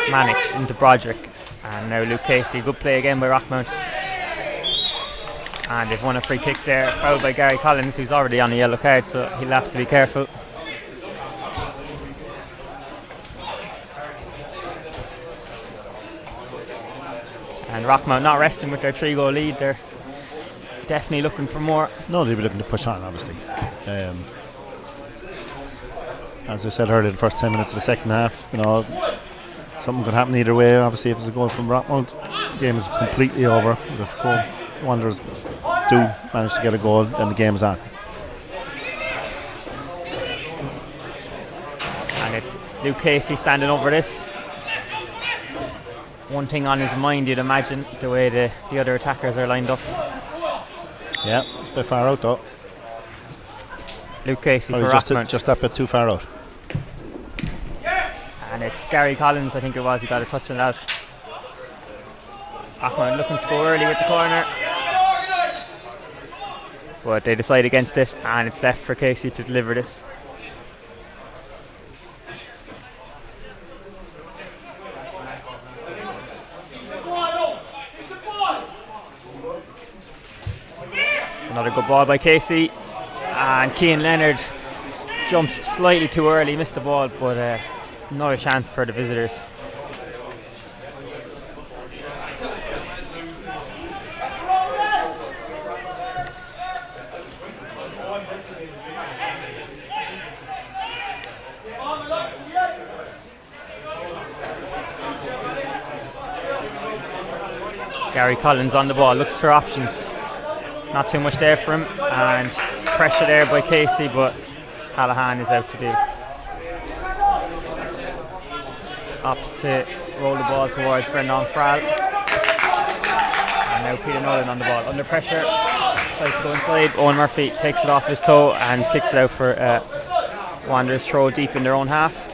Mannix into Broderick, and now Luke Casey. Good play again by Rockmount, and they've won a free kick there, fouled by Gary Collins, who's already on a yellow card, so he'll have to be careful. And Rockmount not resting with their 3-goal lead. They're definitely looking for more. No, they'll be looking to push on, obviously. As I said earlier, the first 10 minutes of the second half, something could happen either way. Obviously, if it's a goal from Rockmount, the game is completely over. But if Cobh Wanderers do manage to get a goal, then the game is on. And it's Luke Casey standing over this. One thing on his mind, you'd imagine, the way the other attackers are lined up. Yeah, it's a bit far out though. Luke Casey for Rockmount. Just that bit too far out. And it's Gary Collins, I think it was, who got a touch on that. Rockmount looking to go early with the corner, but they decide against it, and it's left for Casey to deliver this. It's another good ball by Casey, and Cian Leonard jumped slightly too early, missed the ball, but Another chance for the visitors. Gary Collins on the ball, looks for options. Not too much there for him, and pressure there by Casey, but Hallahan is out to do. Opts to roll the ball towards Brendan Frall. And now Peter Nolan on the ball, under pressure. Tries to go inside. Owen Murphy takes it off his toe and kicks it out for Wanderers throw deep in their own half.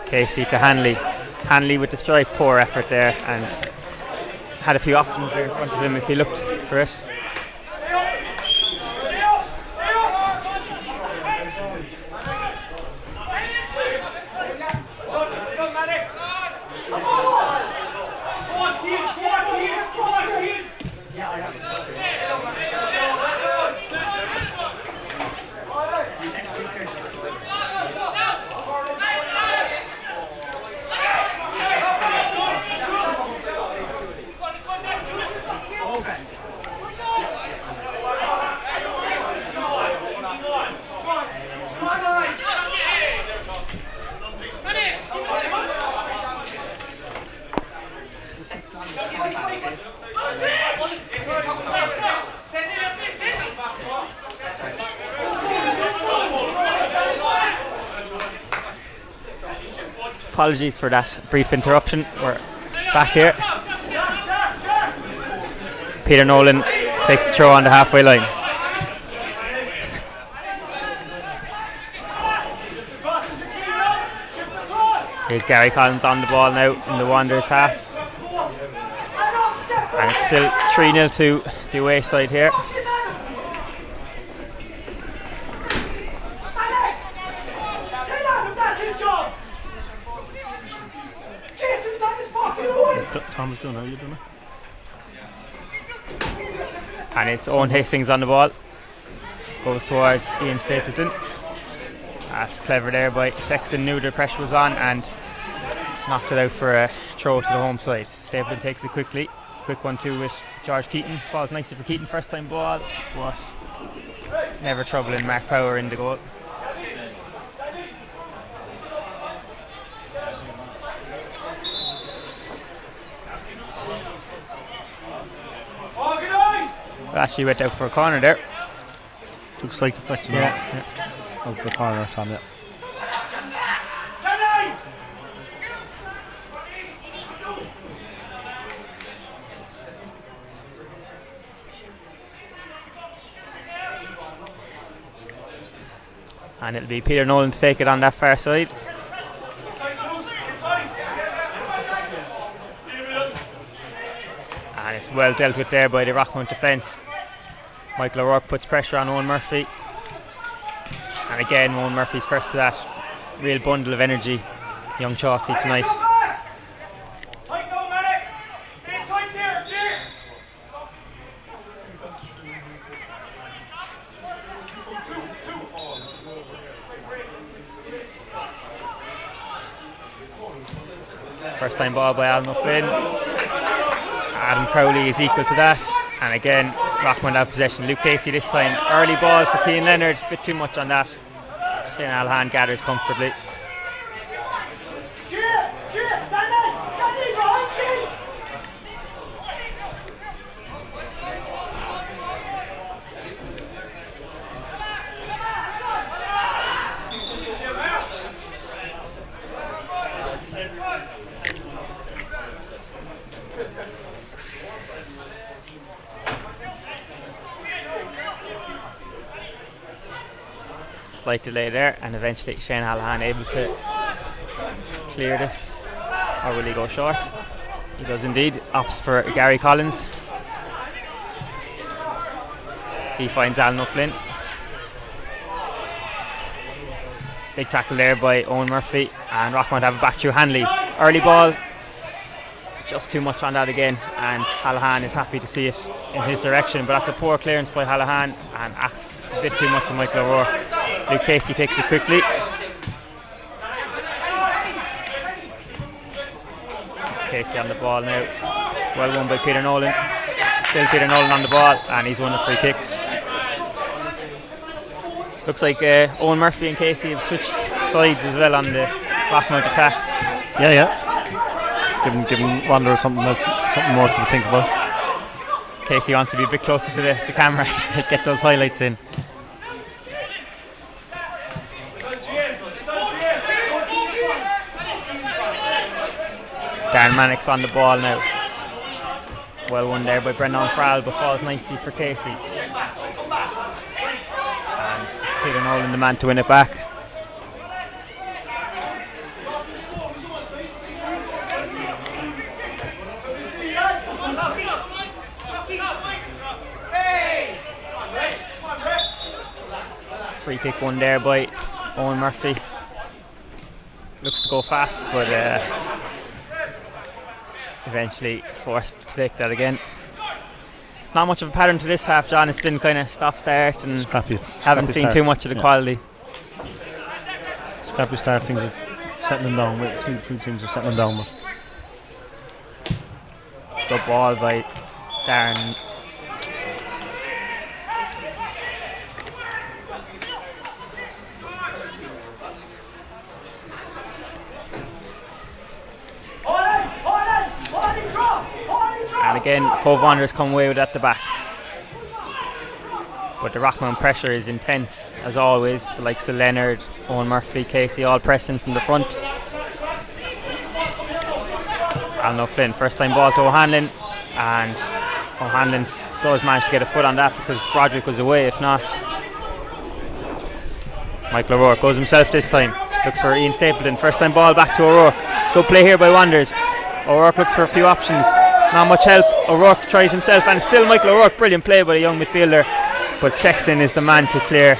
Casey to Hanley. Hanley with the strike, poor effort there, and had a few options there in front of him if he looked for it. Apologies for that brief interruption. We're back here. Peter Nolan takes the throw on the halfway line. Here's Gary Collins on the ball now in the Wanderers half. And it's still 3-0 to the away side here. Tom's doing, how are you doing? And it's Owen Hastings on the ball. Goes towards Ian Stapleton. That's clever there by Sexton. Knew the pressure was on and knocked it out for a throw to the home side. Stapleton takes it quickly. Quick 1-2 with George Keaton. Falls nicely for Keaton. First time ball, but never troubling Mark Power in the goal. Actually went out for a corner there. Took slight deflection out for the corner, Tom, yeah. And it'll be Peter Nolan to take it on that far side. And it's well dealt with there by the Rockmount defence. Michael O'Rourke puts pressure on Owen Murphy. And again, Owen Murphy's first to that. Real bundle of energy, young Chalky tonight. First time ball by Alan O'Flynn. Adam Crowley is equal to that. And again, Rockmount have possession. Luke Casey this time. Early ball for Cian Leonard. Bit too much on that. Shane Alhan gathers comfortably. Slight delay there, and eventually Shane Hallahan able to clear this. Or will he go short? He does indeed. Opts for Gary Collins. He finds Alan O'Flynn. Big tackle there by Owen Murphy, and Rockmount have it back through Hanley. Early ball, just too much on that again, and Hallahan is happy to see it in his direction, but that's a poor clearance by Hallahan and asks a bit too much of Michael O'Rourke. Luke Casey takes it quickly. Casey on the ball now. Well won by Peter Nolan. Still Peter Nolan on the ball, and he's won a free kick. Looks like Owen Murphy and Casey have switched sides as well on the Rockmount attack. Yeah. Giving Wanderers something more to think about. Casey wants to be a bit closer to the camera, get those highlights in. Darren Mannix on the ball now. Well won there by Brendan Farrell, but falls nicely for Casey. And Peter Nolan the man to win it back. Free kick won there by Owen Murphy. Looks to go fast, but eventually forced to take that again. Not much of a pattern to this half, John. It's been kind of stop-start and scrappy haven't seen start. too much of the quality. Scrappy start, things are settling down. Two teams are settling down. Good ball by Darren. And again, Cobh Wanderers come away with it at the back. But the Rockmount pressure is intense, as always. The likes of Leonard, Owen Murphy, Casey all pressing from the front. Alan O'Flynn, first time ball to O'Hanlon, and O'Hanlon does manage to get a foot on that because Broderick was away. If not, Michael O'Rourke goes himself this time. Looks for Ian Stapleton, first time ball back to O'Rourke. Good play here by Wanderers. O'Rourke looks for a few options. Not much help. O'Rourke tries himself, and still Michael O'Rourke. Brilliant play by the young midfielder, but Sexton is the man to clear.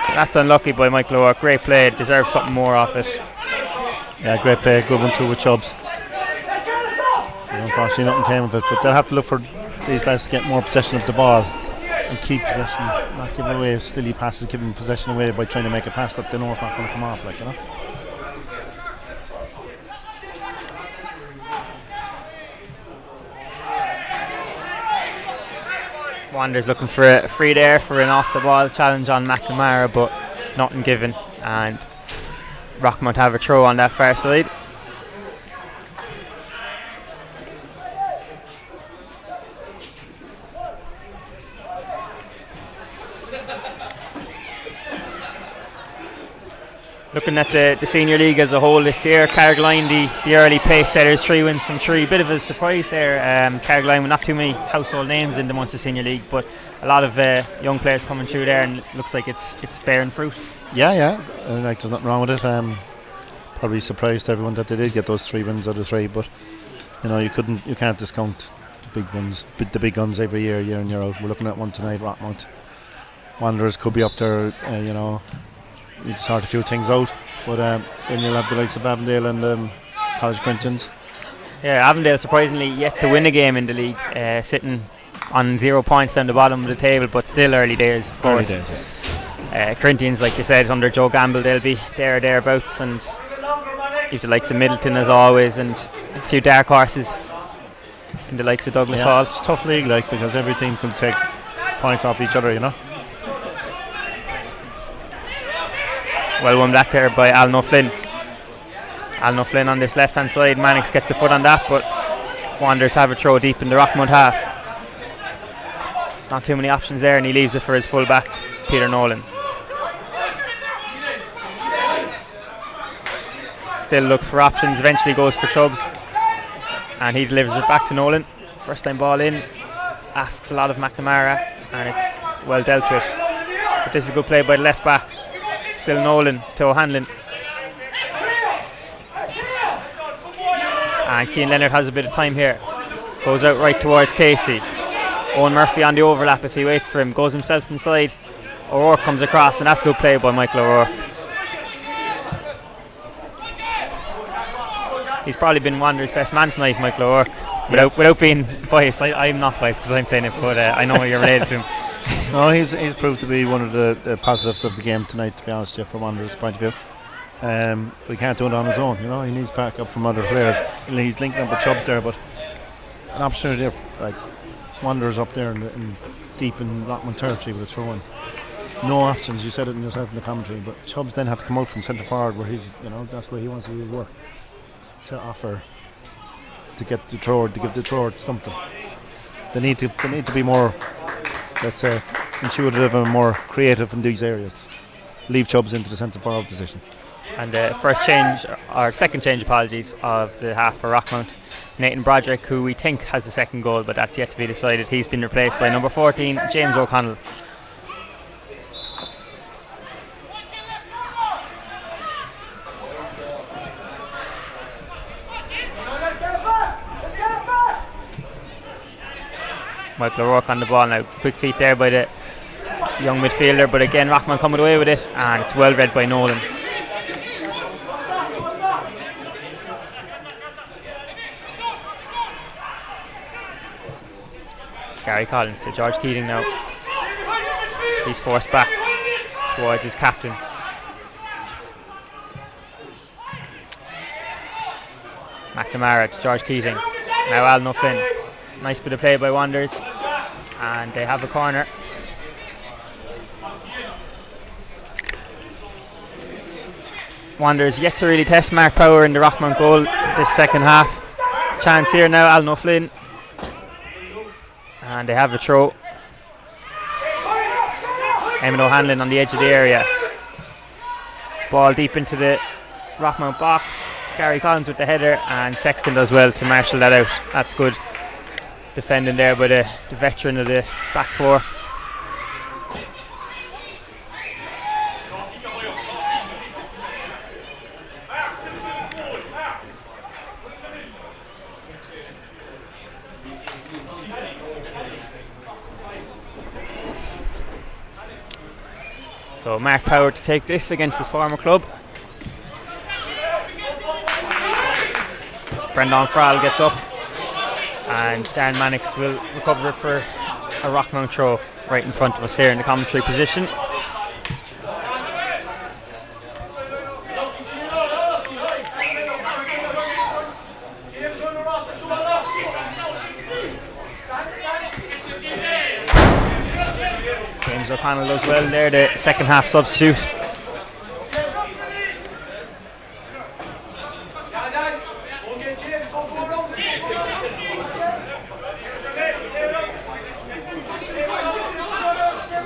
That's unlucky by Michael O'Rourke. Great play, deserves something more off it. Yeah, great play, good one too with Chubbs. Unfortunately nothing came of it, but they'll have to look for these lads to get more possession of the ball and keep possession, not give away silly passes, giving possession away by trying to make a pass that they know it's not going to come off, like, you know. Wanderers looking for a free there for an off the ball challenge on McNamara, but nothing given, and Rockmount have a throw on that far side. Looking at the senior league as a whole this year, Carrigaline, the early pace setters, 3 wins from 3. Bit of a surprise there. Carrigaline with not too many household names in the Munster Senior League, but a lot of young players coming through there, and it looks like it's bearing fruit. Yeah. Like there's nothing wrong with it. Probably surprised everyone that they did get those 3 wins out of 3, but you know you can't discount the big ones, the big guns every year in year out. We're looking at one tonight, Rockmount. Wanderers could be up there, you know. Need to sort a few things out, but then you'll have the likes of Avondale and College Corinthians. Yeah, Avondale surprisingly yet to win a game in the league, sitting on 0 points down the bottom of the table, but still early days, of course. Early days, yeah. Corinthians, like you said, under Joe Gamble, they'll be there or thereabouts, and you've the likes of Middleton as always, and a few dark horses in the likes of Douglas Hall. It's a tough league, like, because every team can take points off each other, you know. Well won back there by Alan O'Flynn. Alan O'Flynn on this left hand side. Mannix gets a foot on that, but Wanderers have a throw deep in the Rockmount half. Not too many options there, and he leaves it for his full back, Peter Nolan. Still looks for options, eventually goes for Chubbs, and he delivers it back to Nolan. First time ball in, asks a lot of McNamara, and it's well dealt with. But this is a good play by the left back. Still Nolan to O'Hanlon, and Cian Leonard has a bit of time here, goes out right towards Casey. Owen Murphy on the overlap if he waits for him, goes himself inside. O'Rourke comes across, and that's a good play by Michael O'Rourke. He's probably been Wanderers' best man tonight, Michael O'Rourke, without being biased. I'm not biased because I'm saying it, but I know you're related to him. No, he's proved to be one of the positives of the game tonight, to be honest, Jeff, from Wanderers' point of view. But he can't do it on his own, he needs backup from other players. He's linking up with Chubbs there, but an opportunity there, like Wanderers up there in deep in Rockmount territory with a throw-in. No options, you said it yourself in the commentary, but Chubbs then had to come out from centre forward where he's, that's where he wants to do his work, to offer, to get the thrower, to give the thrower something. They need to be more, let's say, intuitive and more creative in these areas. Leave Chubbs into the centre forward position. And second change, apologies, of the half for Rockmount. Nathan Broderick, who we think has the second goal, but that's yet to be decided. He's been replaced by number 14, James O'Connell. Michael O'Rourke on the ball now. Quick feet there by the young midfielder, but again Rockmount coming away with it, and it's well read by Nolan. Gary Collins to George Keating now. He's forced back towards his captain. McNamara to George Keating. Now Alan O'Flynn. Nice bit of play by Wanderers, and they have a corner. Wanderers yet to really test Mark Power in the Rockmount goal this second half. Chance here now, Alan O'Flynn. And they have a throw. Eamon O'Hanlon on the edge of the area. Ball deep into the Rockmount box. Gary Collins with the header, and Sexton does well to marshal that out. That's good defending there by the veteran of the back four. So Mark Power to take this against his former club. Brendan Frall gets up, and Dan Mannix will recover it for a Rockmount throw right in front of us here in the commentary position. James O'Connell does well there, the second half substitute.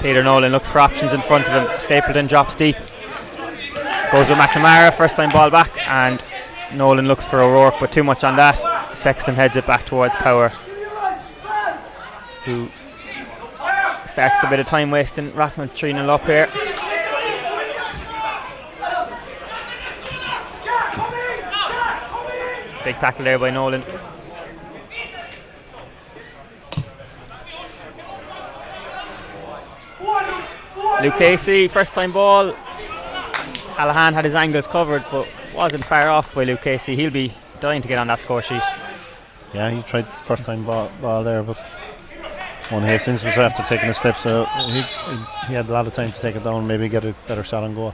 Peter Nolan looks for options in front of him. Stapleton drops deep. Goes with McNamara, first time ball back, and Nolan looks for O'Rourke, but too much on that. Sexton heads it back towards Power, who starts a bit of time wasting. Rockmount 3-0 up here. Big tackle there by Nolan. Luke Casey, first time ball. Hallahan had his angles covered, but wasn't far off by Luke Casey. He'll be dying to get on that score sheet. Yeah, he tried the first time ball there, but Owen Hastings was after taking a slip, so he had a lot of time to take it down, maybe get a better shot on goal.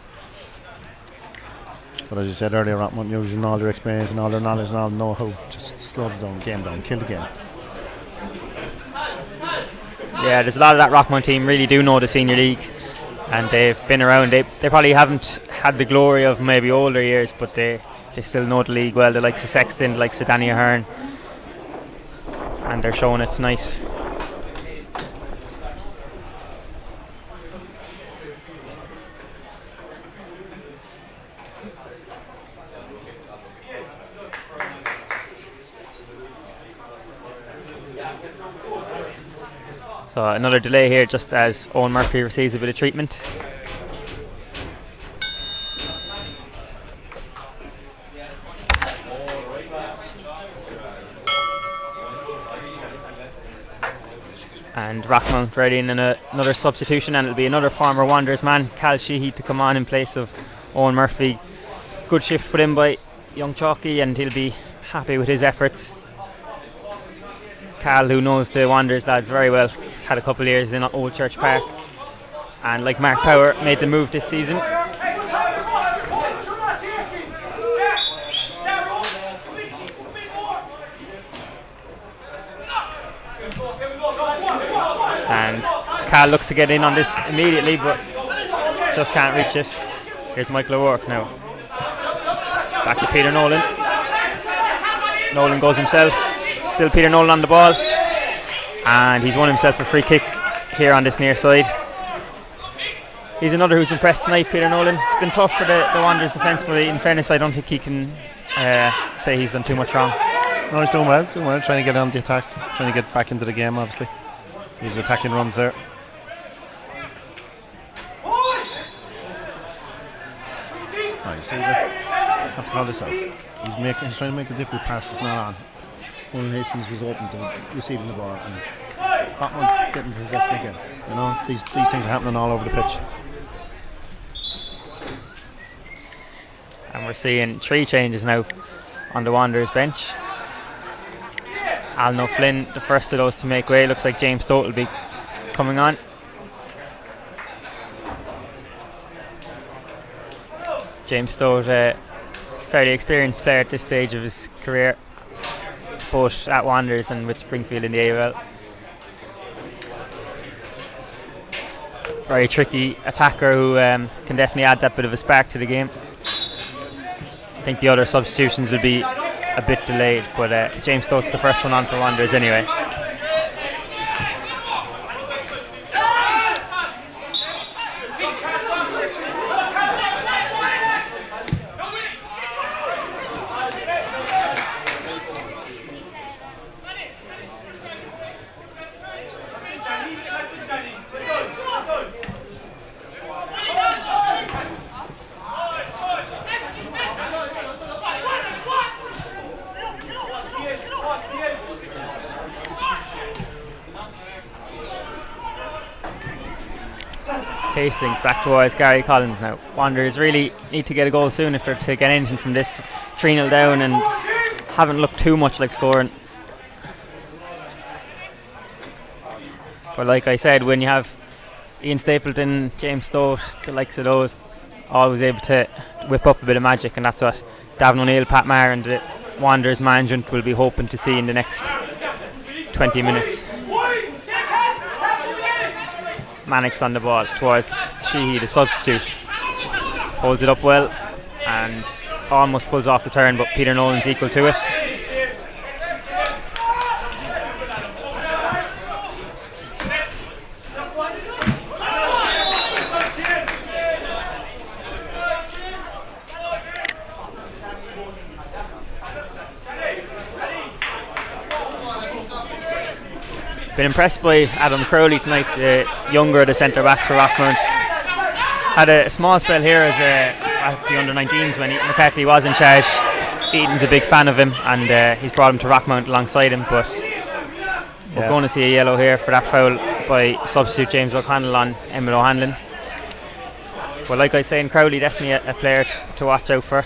But as you said earlier, Rockmount using all their experience and all their knowledge and all their know-how, just slow it down, game down, kill the game. Yeah, there's a lot of that Rockmount team really do know the senior league, and they've been around. They probably haven't had the glory of maybe older years, but they still know the league well. The likes of Sexton, the likes of Danny Ahern, and they're showing it tonight. So another delay here just as Owen Murphy receives a bit of treatment. And Rockmount ready in another substitution, and it'll be another former Wanderers man, Cal Sheehy, to come on in place of Owen Murphy. Good shift put in by young Chalky, and he'll be happy with his efforts. Cal, who knows the Wanderers lads very well, had a couple of years in Old Church Park, and like Mark Power, made the move this season. And Cal looks to get in on this immediately, but just can't reach it. Here's Michael O'Rourke now. Back to Peter Nolan. Nolan goes himself. Still Peter Nolan on the ball. And he's won himself a free kick here on this near side. He's another who's impressed tonight, Peter Nolan. It's been tough for the Wanderers defence, but in fairness, I don't think he can say he's done too much wrong. No, he's doing well, trying to get on the attack, trying to get back into the game, obviously. He's attacking runs there. Oh, you see that? I have to call this out. He's trying to make a difficult pass. It's not on. Owen Hastings was open to receiving the ball, and Rockmount getting possession again. You know, these things are happening all over the pitch. And we're seeing 3 changes now on the Wanderers bench. Alan O'Flynn, the first of those to make way. Looks like James Stote will be coming on. James Stote, fairly experienced player at this stage of his career, both at Wanderers and with Springfield in the AOL. Very tricky attacker who can definitely add that bit of a spark to the game. I think the other substitutions will be a bit delayed, but James Stote's the first one on for Wanderers anyway. Hastings back towards Gary Collins now. Wanderers really need to get a goal soon if they're to get anything from this 3-0 down, and haven't looked too much like scoring. But like I said, when you have Ian Stapleton, James Stote, the likes of those, always able to whip up a bit of magic, and that's what Davin O'Neill, Pat Maher and the Wanderers management will be hoping to see in the next 20 minutes. Mannix on the ball towards Sheehy, the substitute. Holds it up well and almost pulls off the turn, but Peter Nolan's equal to it. Been impressed by Adam Crowley tonight, the younger of the centre backs for Rockmount. Had a small spell here as at the under-19s when McCarthy was in charge. Eaton's a big fan of him, and he's brought him to Rockmount alongside him, but we're going to see a yellow here for that foul by substitute James O'Connell on Emmet O'Hanlon. But like I say, in Crowley, definitely a player to watch out for.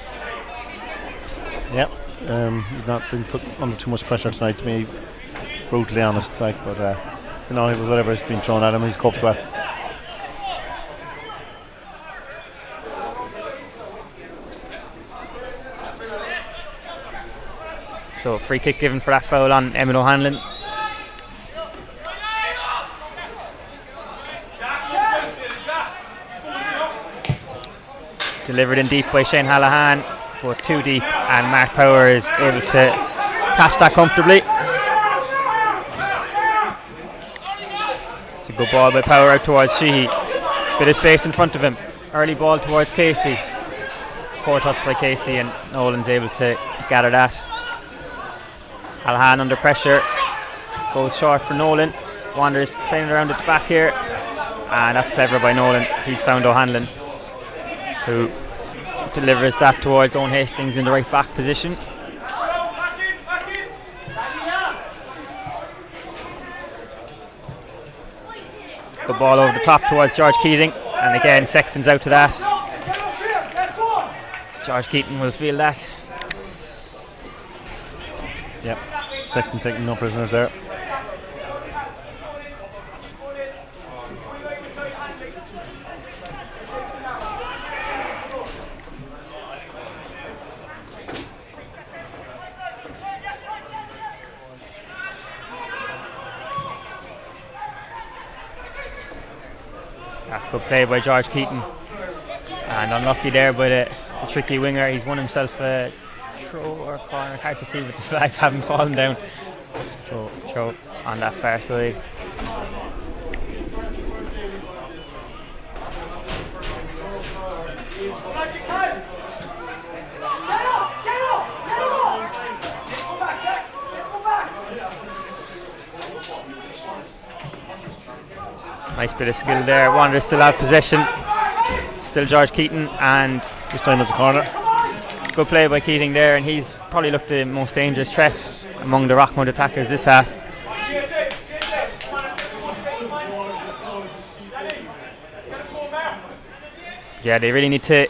Yep, he's not been put under too much pressure tonight, to me. Brutally honest, but you know, whatever's been thrown at him, he's coped well. So free kick given for that foul on Emmet O'Hanlon. Delivered in deep by Shane Hallahan, but too deep, and Mark Power is able to catch that comfortably. It's a good ball by Power out towards Sheehy. Bit of space in front of him. Early ball towards Casey. Poor touch by Casey, and Nolan's able to gather that. Hallahan under pressure. Goes short for Nolan. Wanderers playing around at the back here. And that's clever by Nolan. He's found O'Hanlon, who delivers that towards Owen Hastings in the right back position. Good ball over the top towards George Keating, and again Sexton's out to that. George Keating will feel that. Yep, Sexton taking no prisoners there. That's good play by George Keating, and unlucky there by the tricky winger. He's won himself a throw or corner, hard to see with the flags haven't fallen down. So throw on that far side. Nice bit of skill there. Wanderers still have possession. Still George Keating, and this time it's a corner. Good play by Keating there, and he's probably looked the most dangerous threat among the Rockmount attackers this half. Yeah, they really need to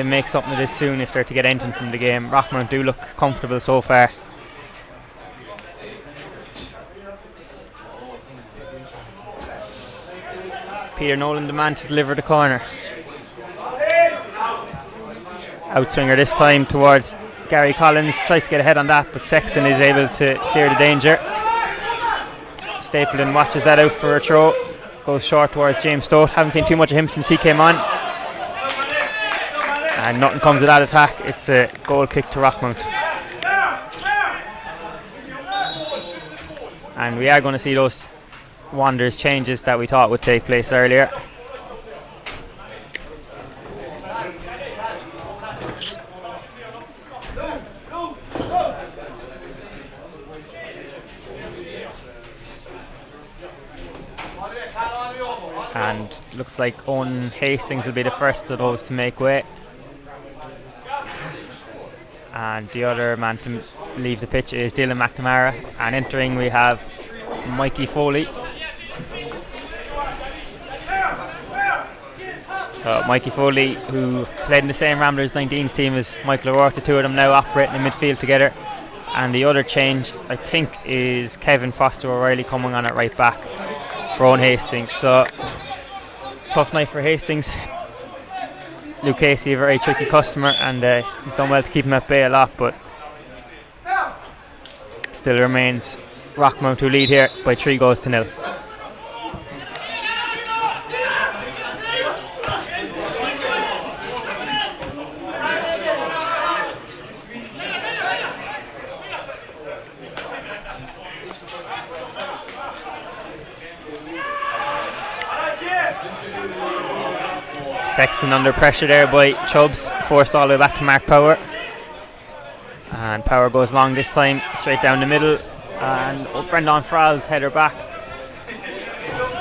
make something of this soon if they're to get anything from the game. Rockmount do look comfortable so far. Peter Nolan, the man to deliver the corner. Outswinger this time towards Gary Collins. Tries to get ahead on that, but Sexton is able to clear the danger. Stapleton watches that out for a throw. Goes short towards James Stote. Haven't seen too much of him since he came on. And nothing comes of that attack. It's a goal kick to Rockmount. And we are going to see those Wanderers changes that we thought would take place earlier. And looks like Owen Hastings will be the first of those to make way. And the other man to leave the pitch is Dylan McNamara. And entering we have Mikey Foley. So Mikey Foley, who played in the same Ramblers 19s team as Michael O'Rourke, the two of them now operating in midfield together. And the other change, I think, is Kevin Foster O'Reilly coming on at right back for Owen Hastings. So tough night for Hastings. Luke Casey, a very tricky customer, and he's done well to keep him at bay a lot, but still remains Rockmount who lead here by 3-0. Sexton under pressure there by Chubbs, forced all the way back to Mark Power. And Power goes long this time, straight down the middle. And Brendan Fral's header back.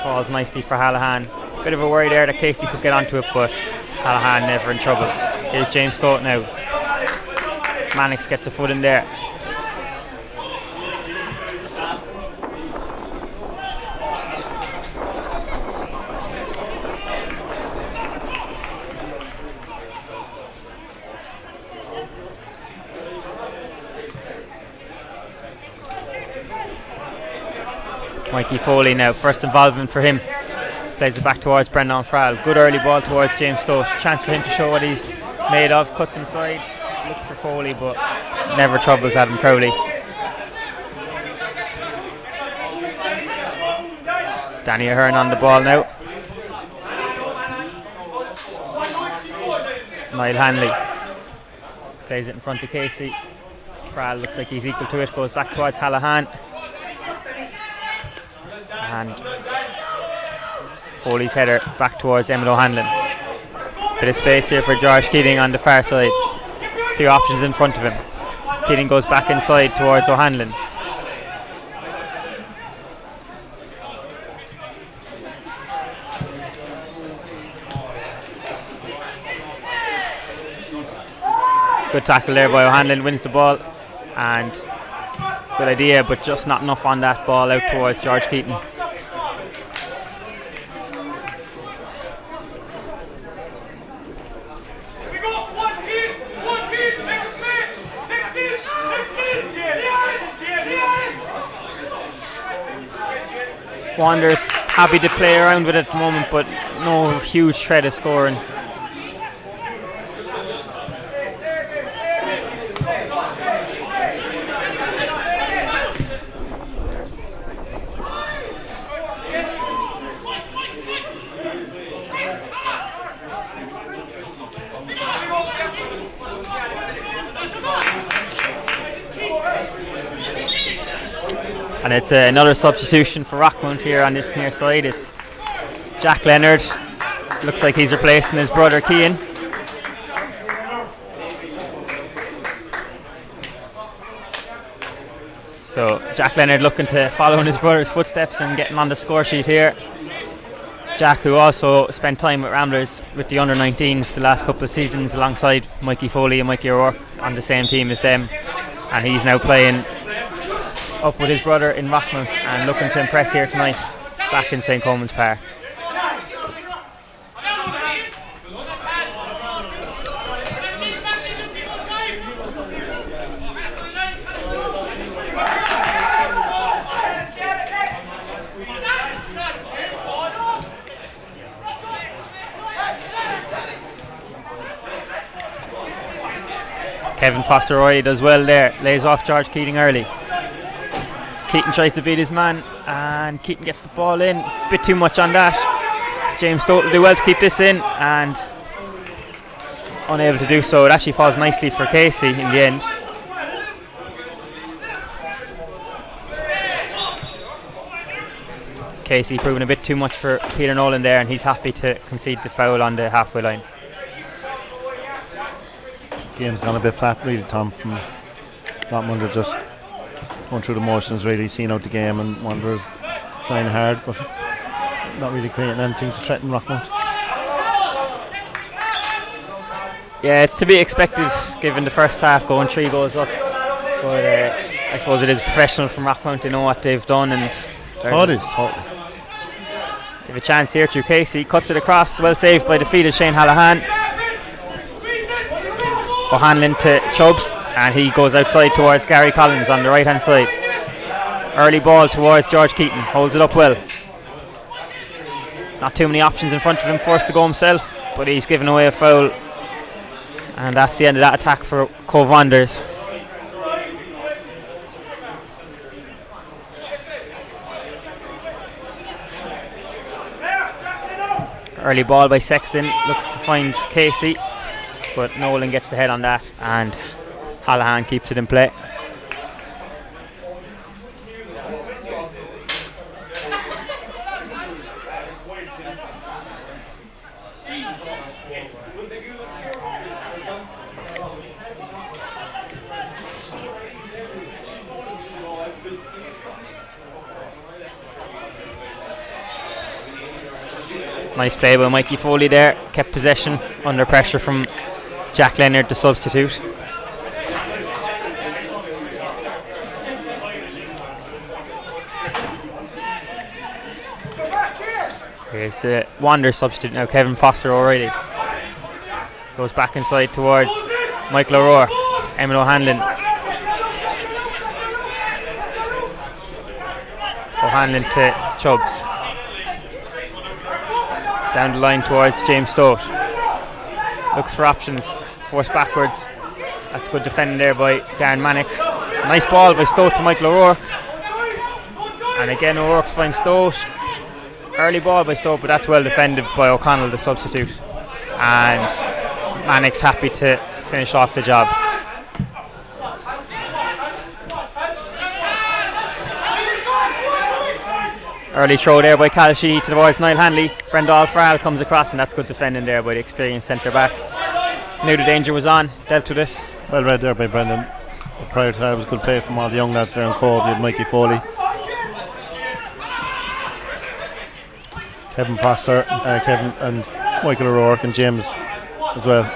Falls nicely for Hallahan. Bit of a worry there that Casey could get onto it, but Hallahan never in trouble. Here's James Stote now. Mannix gets a foot in there. Mikey Foley now, first involvement for him. Plays it back towards Brendan Frall. Good early ball towards James Stote. Chance for him to show what he's made of. Cuts inside, looks for Foley, but never troubles Adam Crowley. Danny Ahern on the ball now. Niall Hanley plays it in front of Casey. Frall looks like he's equal to it. Goes back towards Hallahan. And Foley's header back towards Emmet O'Hanlon. Bit of space here for George Keating on the far side. A few options in front of him. Keating goes back inside towards O'Hanlon. Good tackle there by O'Hanlon, wins the ball, and good idea, but just not enough on that ball out towards George Keating. Wanderers happy to play around with it at the moment, but no huge threat of scoring. And it's another substitution for Rockmount here on this near side. It's Jack Leonard. Looks like he's replacing his brother Cian. So Jack Leonard looking to follow in his brother's footsteps and getting on the score sheet here. Jack, who also spent time with Ramblers with the under-19s the last couple of seasons alongside Mikey Foley and Mikey O'Rourke on the same team as them, and he's now playing up with his brother in Rockmount and looking to impress here tonight back in St. Coleman's Park. Kevin Foster Roy does well there, lays off George Keating early. Keaton tries to beat his man and Keaton gets the ball in. A bit too much on that. James Stote will do well to keep this in and unable to do so. It actually falls nicely for Casey in the end. Casey proving a bit too much for Peter Nolan there, and he's happy to concede the foul on the halfway line. Game's gone a bit flat really, Tom, from Rockmount. Just going through the motions, really seeing out the game, and Wanderers trying hard but not really creating anything to threaten Rockmount. Yeah, it's to be expected given the first half going 3 goals up, but I suppose it is professional from Rockmount. They know what they've done, and it is totally. They have a chance here through Casey, cuts it across, well saved by defeated Shane Hallahan. O'Hanlon to Chubbs, and he goes outside towards Gary Collins on the right hand side. Early ball towards George Keaton, holds it up well. Not too many options in front of him, forced to go himself, but he's given away a foul, and that's the end of that attack for Cobh Wanderers. Early ball by Sexton, looks to find Casey, but Nolan gets the head on that, and Hallahan keeps it in play. Nice play by Mikey Foley there, kept possession under pressure from Jack Leonard, the substitute. Here's the Wanderers substitute now, Kevin Foster O'Reilly. Goes back inside towards Michael O'Rourke, Emmet O'Hanlon. O'Hanlon to Chubbs. Down the line towards James Stote. Looks for options, forced backwards. That's good defending there by Darren Mannix. Nice ball by Stote to Michael O'Rourke. And again O'Rourke's finds Stote. Early ball by Stote, but that's well defended by O'Connell, the substitute. And Mannix happy to finish off the job. Early throw there by Cal Sheehy towards Niall Hanley. Brendal Farrell comes across, and that's good defending there by the experienced centre back. Knew the danger was on, dealt with it. Well read there by Brendan. Prior to that, it was good play from all the young lads there in Cobh. You had Mikey Foley, Kevin Foster, Kevin and Michael O'Rourke, and James as well.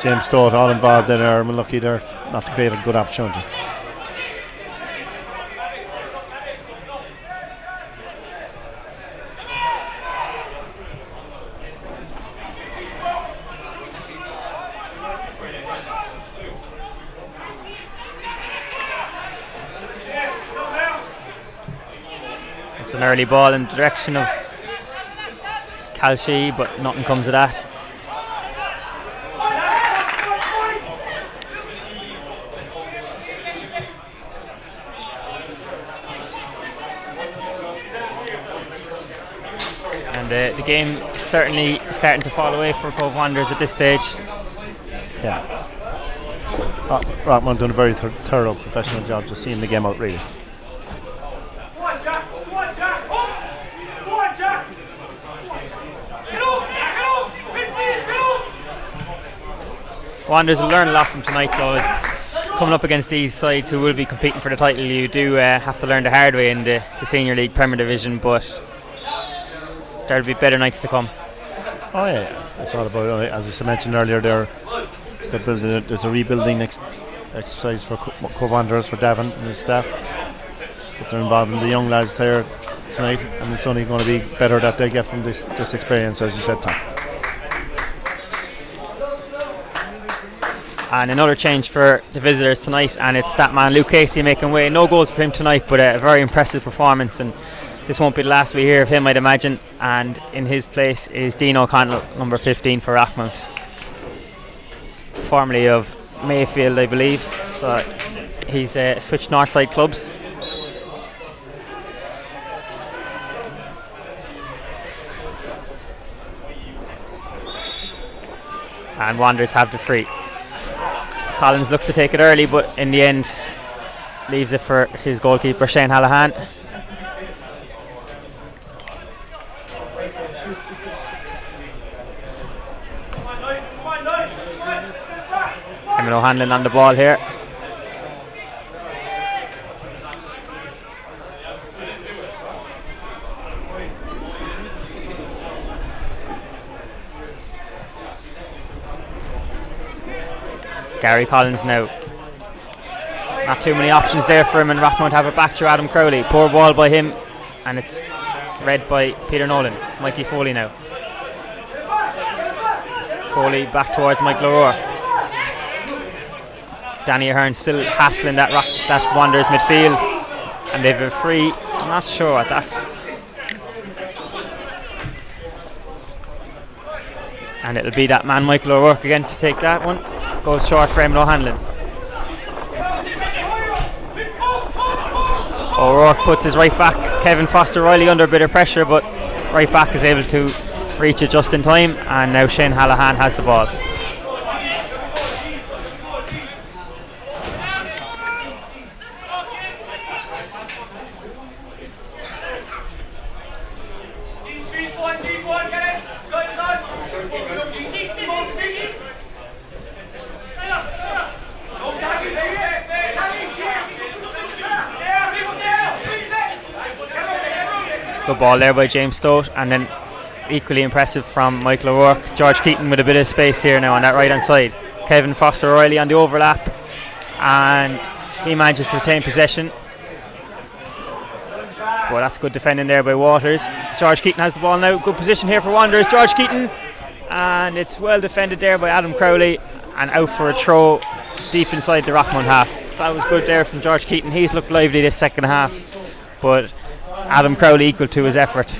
James Stote all involved in there. I'm lucky there not to create a good opportunity. It's an early ball in the direction of Calshee, but nothing comes of that. And the game is certainly starting to fall away for Cobh Wanderers at this stage. Yeah. Rockmount doing a very thorough professional job just seeing the game out really. Wanderers will learn a lot from tonight though. It's coming up against these sides who will be competing for the title. You do have to learn the hard way in the Senior League Premier Division, but there'll be better nights to come. Oh yeah, it's all about, as I mentioned earlier, there's a rebuilding exercise for Cobh Wanderers, for Davin and his staff. But they're involving the young lads there tonight, and it's only going to be better that they get from this experience, as you said, Tom. And another change for the visitors tonight, and it's that man Luke Casey making way. No goals for him tonight, but a very impressive performance, and this won't be the last we hear of him, I'd imagine. And in his place is Dean O'Connell, number 15 for Rockmount, formerly of Mayfield, I believe. So he's switched northside clubs. And Wanderers have the free. Collins looks to take it early, but in the end leaves it for his goalkeeper Shane Hallahan. Eamon O'Hanlon on the ball here. Gary Collins now. Not too many options there for him, and Rockmount have it back to Adam Crowley. Poor ball by him, and it's read by Peter Nolan. Mikey Foley now. Foley back towards Michael O'Rourke. Danny Ahern still hassling that Wanderers midfield, and they've a free. I'm not sure what that's. And it'll be that man Michael O'Rourke again to take that one. Goes short for Eamon O'Hanlon. O'Rourke puts his right back Kevin Foster Riley under a bit of pressure, but right back is able to reach it just in time, and now Shane Hallahan has the ball. Good ball there by James Stote, and then equally impressive from Michael O'Rourke. George Keaton with a bit of space here now on that right hand side. Kevin Foster Riley on the overlap, and he manages to retain possession. Boy, that's good defending there by Waters. George Keaton has the ball now. Good position here for Wanderers. George Keaton, and it's well defended there by Adam Crowley, and out for a throw deep inside the Rockmount half. That was good there from George Keaton. He's looked lively this second half, but Adam Crowley equal to his effort.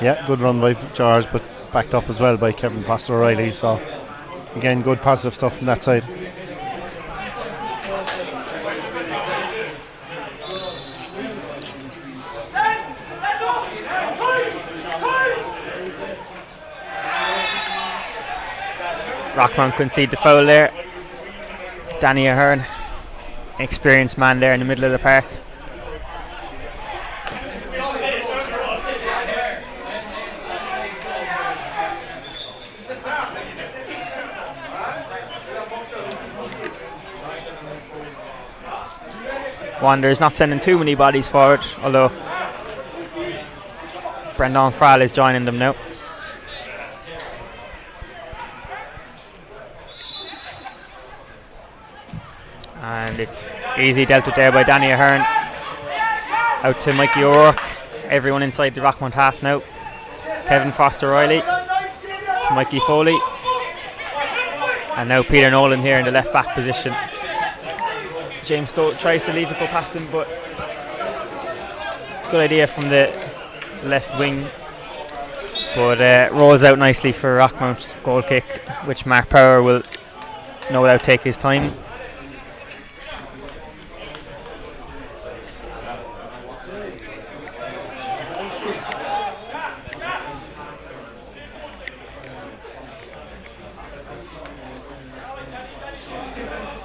Yeah, good run by George, but backed up as well by Kevin Foster O'Reilly. So again, good positive stuff from that side. Rockmount concede the foul there. Danny Ahern, experienced man there in the middle of the park. Wanderers not sending too many bodies forward, although Brendan Frall is joining them now. And it's easy dealt with there by Danny Ahern. Out to Mikey O'Rourke. Everyone inside the Rockmount half now. Kevin Foster Riley to Mikey Foley. And now Peter Nolan here in the left back position. James Stowe tries to leave it go past him, but good idea from the left wing. But rolls out nicely for Rockmount goal kick, which Mark Power will no doubt take his time.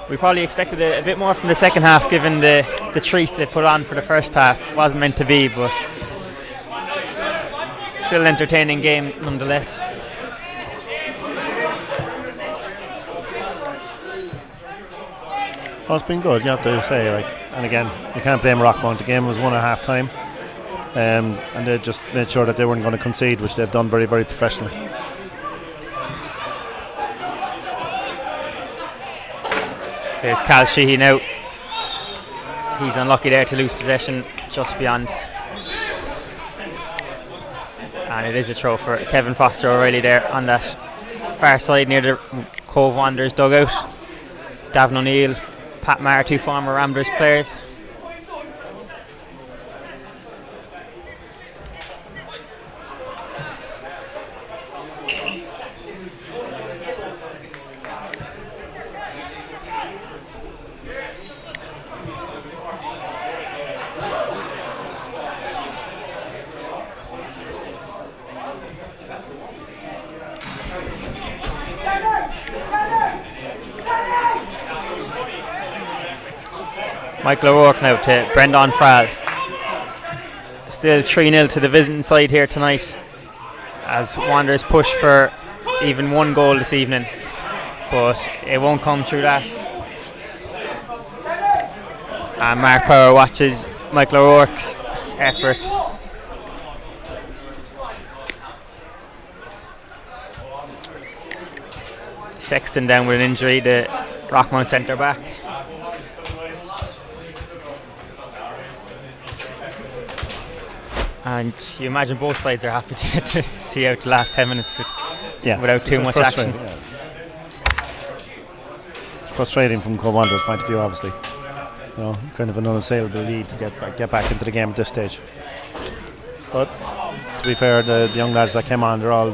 We probably expected a bit more from the second half, given the treat they put on for the first half. Wasn't meant to be, but still an entertaining game nonetheless. Oh, it's been good, you have to say. And again, you can't blame Rockmount. The game was won at half time, and they just made sure that they weren't going to concede, which they've done very, very professionally. There's Cal Sheehy now. He's unlucky there to lose possession just beyond. And it is a throw for Kevin Foster O'Reilly there on that far side near the Cobh Wanderers dugout. Davin O'Neill, Pat Maher, two former Ramblers players. Michael O'Rourke now to Brendan Frall. Still 3-0 to the visiting side here tonight, as Wanderers push for even one goal this evening, but it won't come through that. And Mark Power watches Michael O'Rourke's effort. Sexton down with an injury, the Rockmount centre back. And you imagine both sides are happy to see out the last 10 minutes without too much action. Yeah. It's frustrating from Cobh Wanderers' point of view, obviously. Kind of an unassailable lead to get back into the game at this stage. But to be fair, the young lads that came on, they're all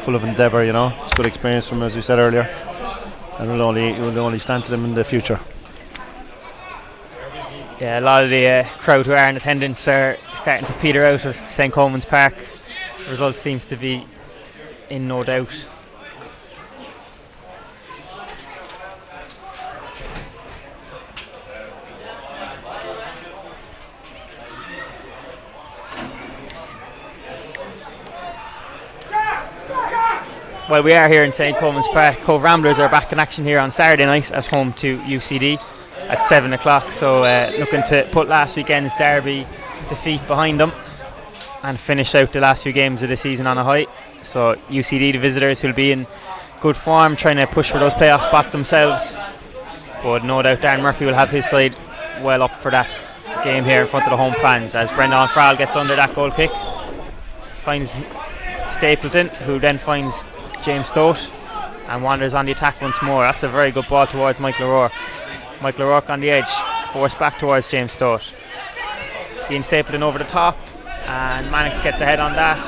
full of endeavour. It's good experience from, as we said earlier, and will only stand to them in the future. Yeah, a lot of the crowd who are in attendance are starting to peter out of St. Coleman's Park. The result seems to be in no doubt. Well, we are here in St. Coleman's Park. Cobh Ramblers are back in action here on Saturday night at home to UCD at 7 o'clock, so looking to put last weekend's Derby defeat behind them and finish out the last few games of the season on a high. So UCD, the visitors, who'll be in good form, trying to push for those playoff spots themselves, but no doubt Darren Murphy will have his side well up for that game here in front of the home fans, as Brendan Frall gets under that goal kick, finds Stapleton, who then finds James Stowe, and Wanderers on the attack once more. That's a very good ball towards Michael O'Rourke. Michael O'Rourke on the edge, forced back towards James Stowe. Ian Stapleton over the top, and Mannix gets ahead on that.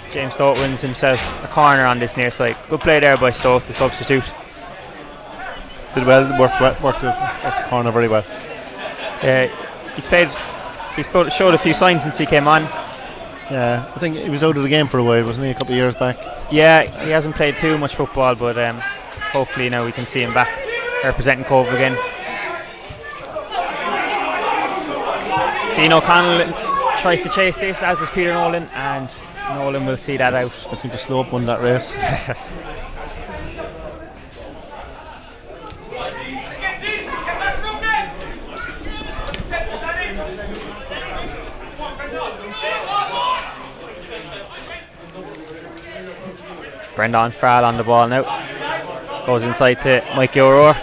James Stowe wins himself a corner on this near side. Good play there by Stowe, the substitute. Did well, worked the corner very well. He's showed a few signs since he came on. Yeah, I think he was out of the game for a while, wasn't he, a couple of years back? Yeah, he hasn't played too much football, but hopefully now we can see him back representing Cobh again. Dean O'Connell tries to chase this, as does Peter Nolan, and Nolan will see that out. I think the slope won that race. Brendan Frall on the ball now. Goes inside to Mikey O'Rourke.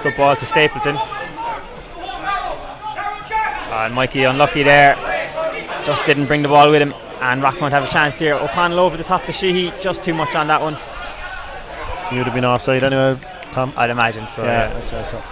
Good ball to Stapleton. And Mikey unlucky there. Just didn't bring the ball with him. And Rockmount have a chance here. O'Connell over the top to Sheehy. Just too much on that one. He would have been offside anyway, Tom. I'd imagine so. Yeah. I'd say so.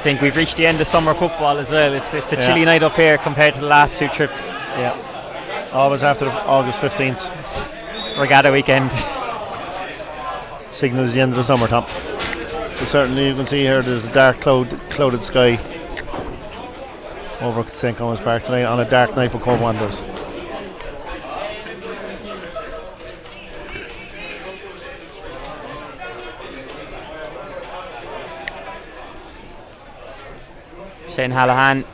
think we've reached the end of summer football as well. It's a Yeah. chilly night up here compared to the last 2 trips. Yeah. Always after August 15th. Regatta weekend. Signals the end of the summer, Tom. But certainly you can see here there's a dark clouded sky over at St. Thomas Park tonight on a dark night for Cobh Wanderers. Shane Hallahan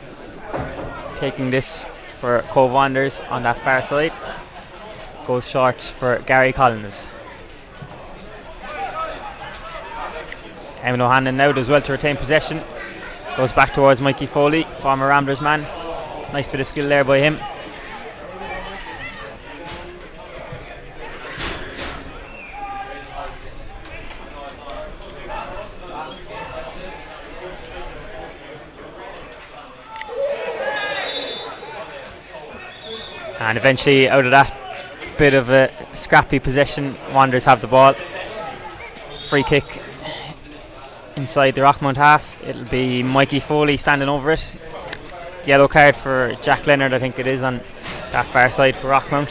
taking this for Cobh Wanderers on that far side. Goes short for Gary Collins. Eamon O'Hanlon now does well to retain possession. Goes back towards Mikey Foley, former Ramblers man. Nice bit of skill there by him. And eventually, out of that bit of a scrappy possession, Wanderers have the ball. Free kick inside the Rockmount half. It'll be Mikey Foley standing over it. Yellow card for Jack Leonard, I think it is, on that far side for Rockmount.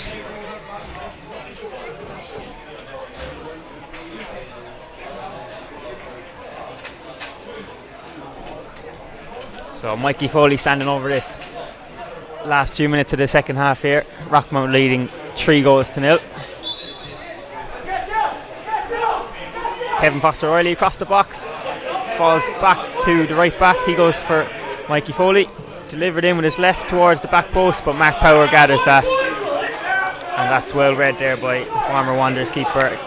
So Mikey Foley standing over this. Last few minutes of the second half here. Rockmount leading 3-0. Kevin Foster-Riley across the box. Falls back to the right back. He goes for Mikey Foley. Delivered in with his left towards the back post, but Mark Power gathers that. And that's well read there by the former Wanderers keeper.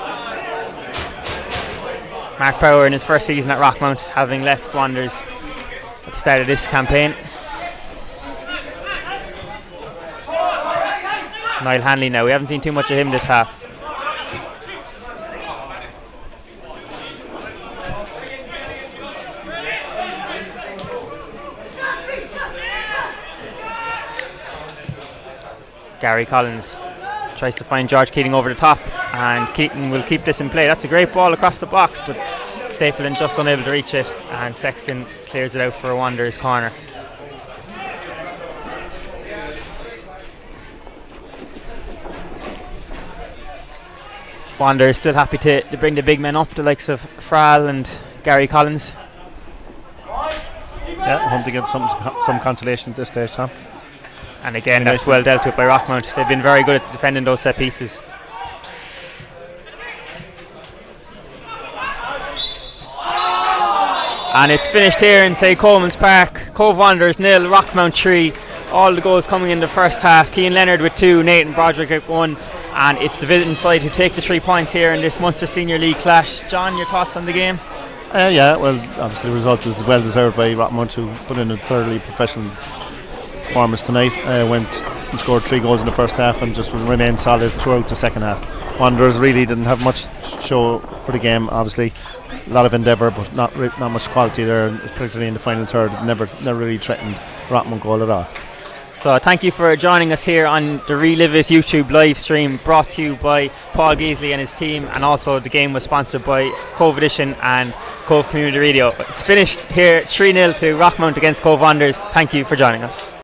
Mark Power in his first season at Rockmount, having left Wanderers at the start of this campaign. Niall Hanley now. We haven't seen too much of him this half. Gary Collins tries to find George Keating over the top, and Keating will keep this in play. That's a great ball across the box, but Stapleton just unable to reach it, and Sexton clears it out for a Wanderers corner. Wanderers still happy to bring the big men up, the likes of Frall and Gary Collins. Yeah, home to get some consolation at this stage, Tom. And again, that's well dealt with by Rockmount. They've been very good at defending those set pieces. And it's finished here in St. Coleman's Park. Cobh Wanderers 0, Rockmount 3. All the goals coming in the first half. Cian Leonard with 2, Nathan Broderick with 1. And it's the visiting side who take the 3 points here in this Munster Senior League clash. John, your thoughts on the game? Yeah, well, obviously the result is well deserved by Rockmount, who put in a thoroughly professional performance tonight. Went and scored 3 goals in the first half and just remained solid throughout the second half. Wanderers really didn't have much to show for the game. Obviously, a lot of endeavour, but not much quality there, particularly in the final third. Never really threatened the Rockmount goal at all. So thank you for joining us here on the Relivvit YouTube live stream, brought to you by Paul Geasley and his team, and also the game was sponsored by Cobh Edition and Cobh Community Radio. It's finished here 3-0 to Rockmount against Cobh Wanderers. Thank you for joining us.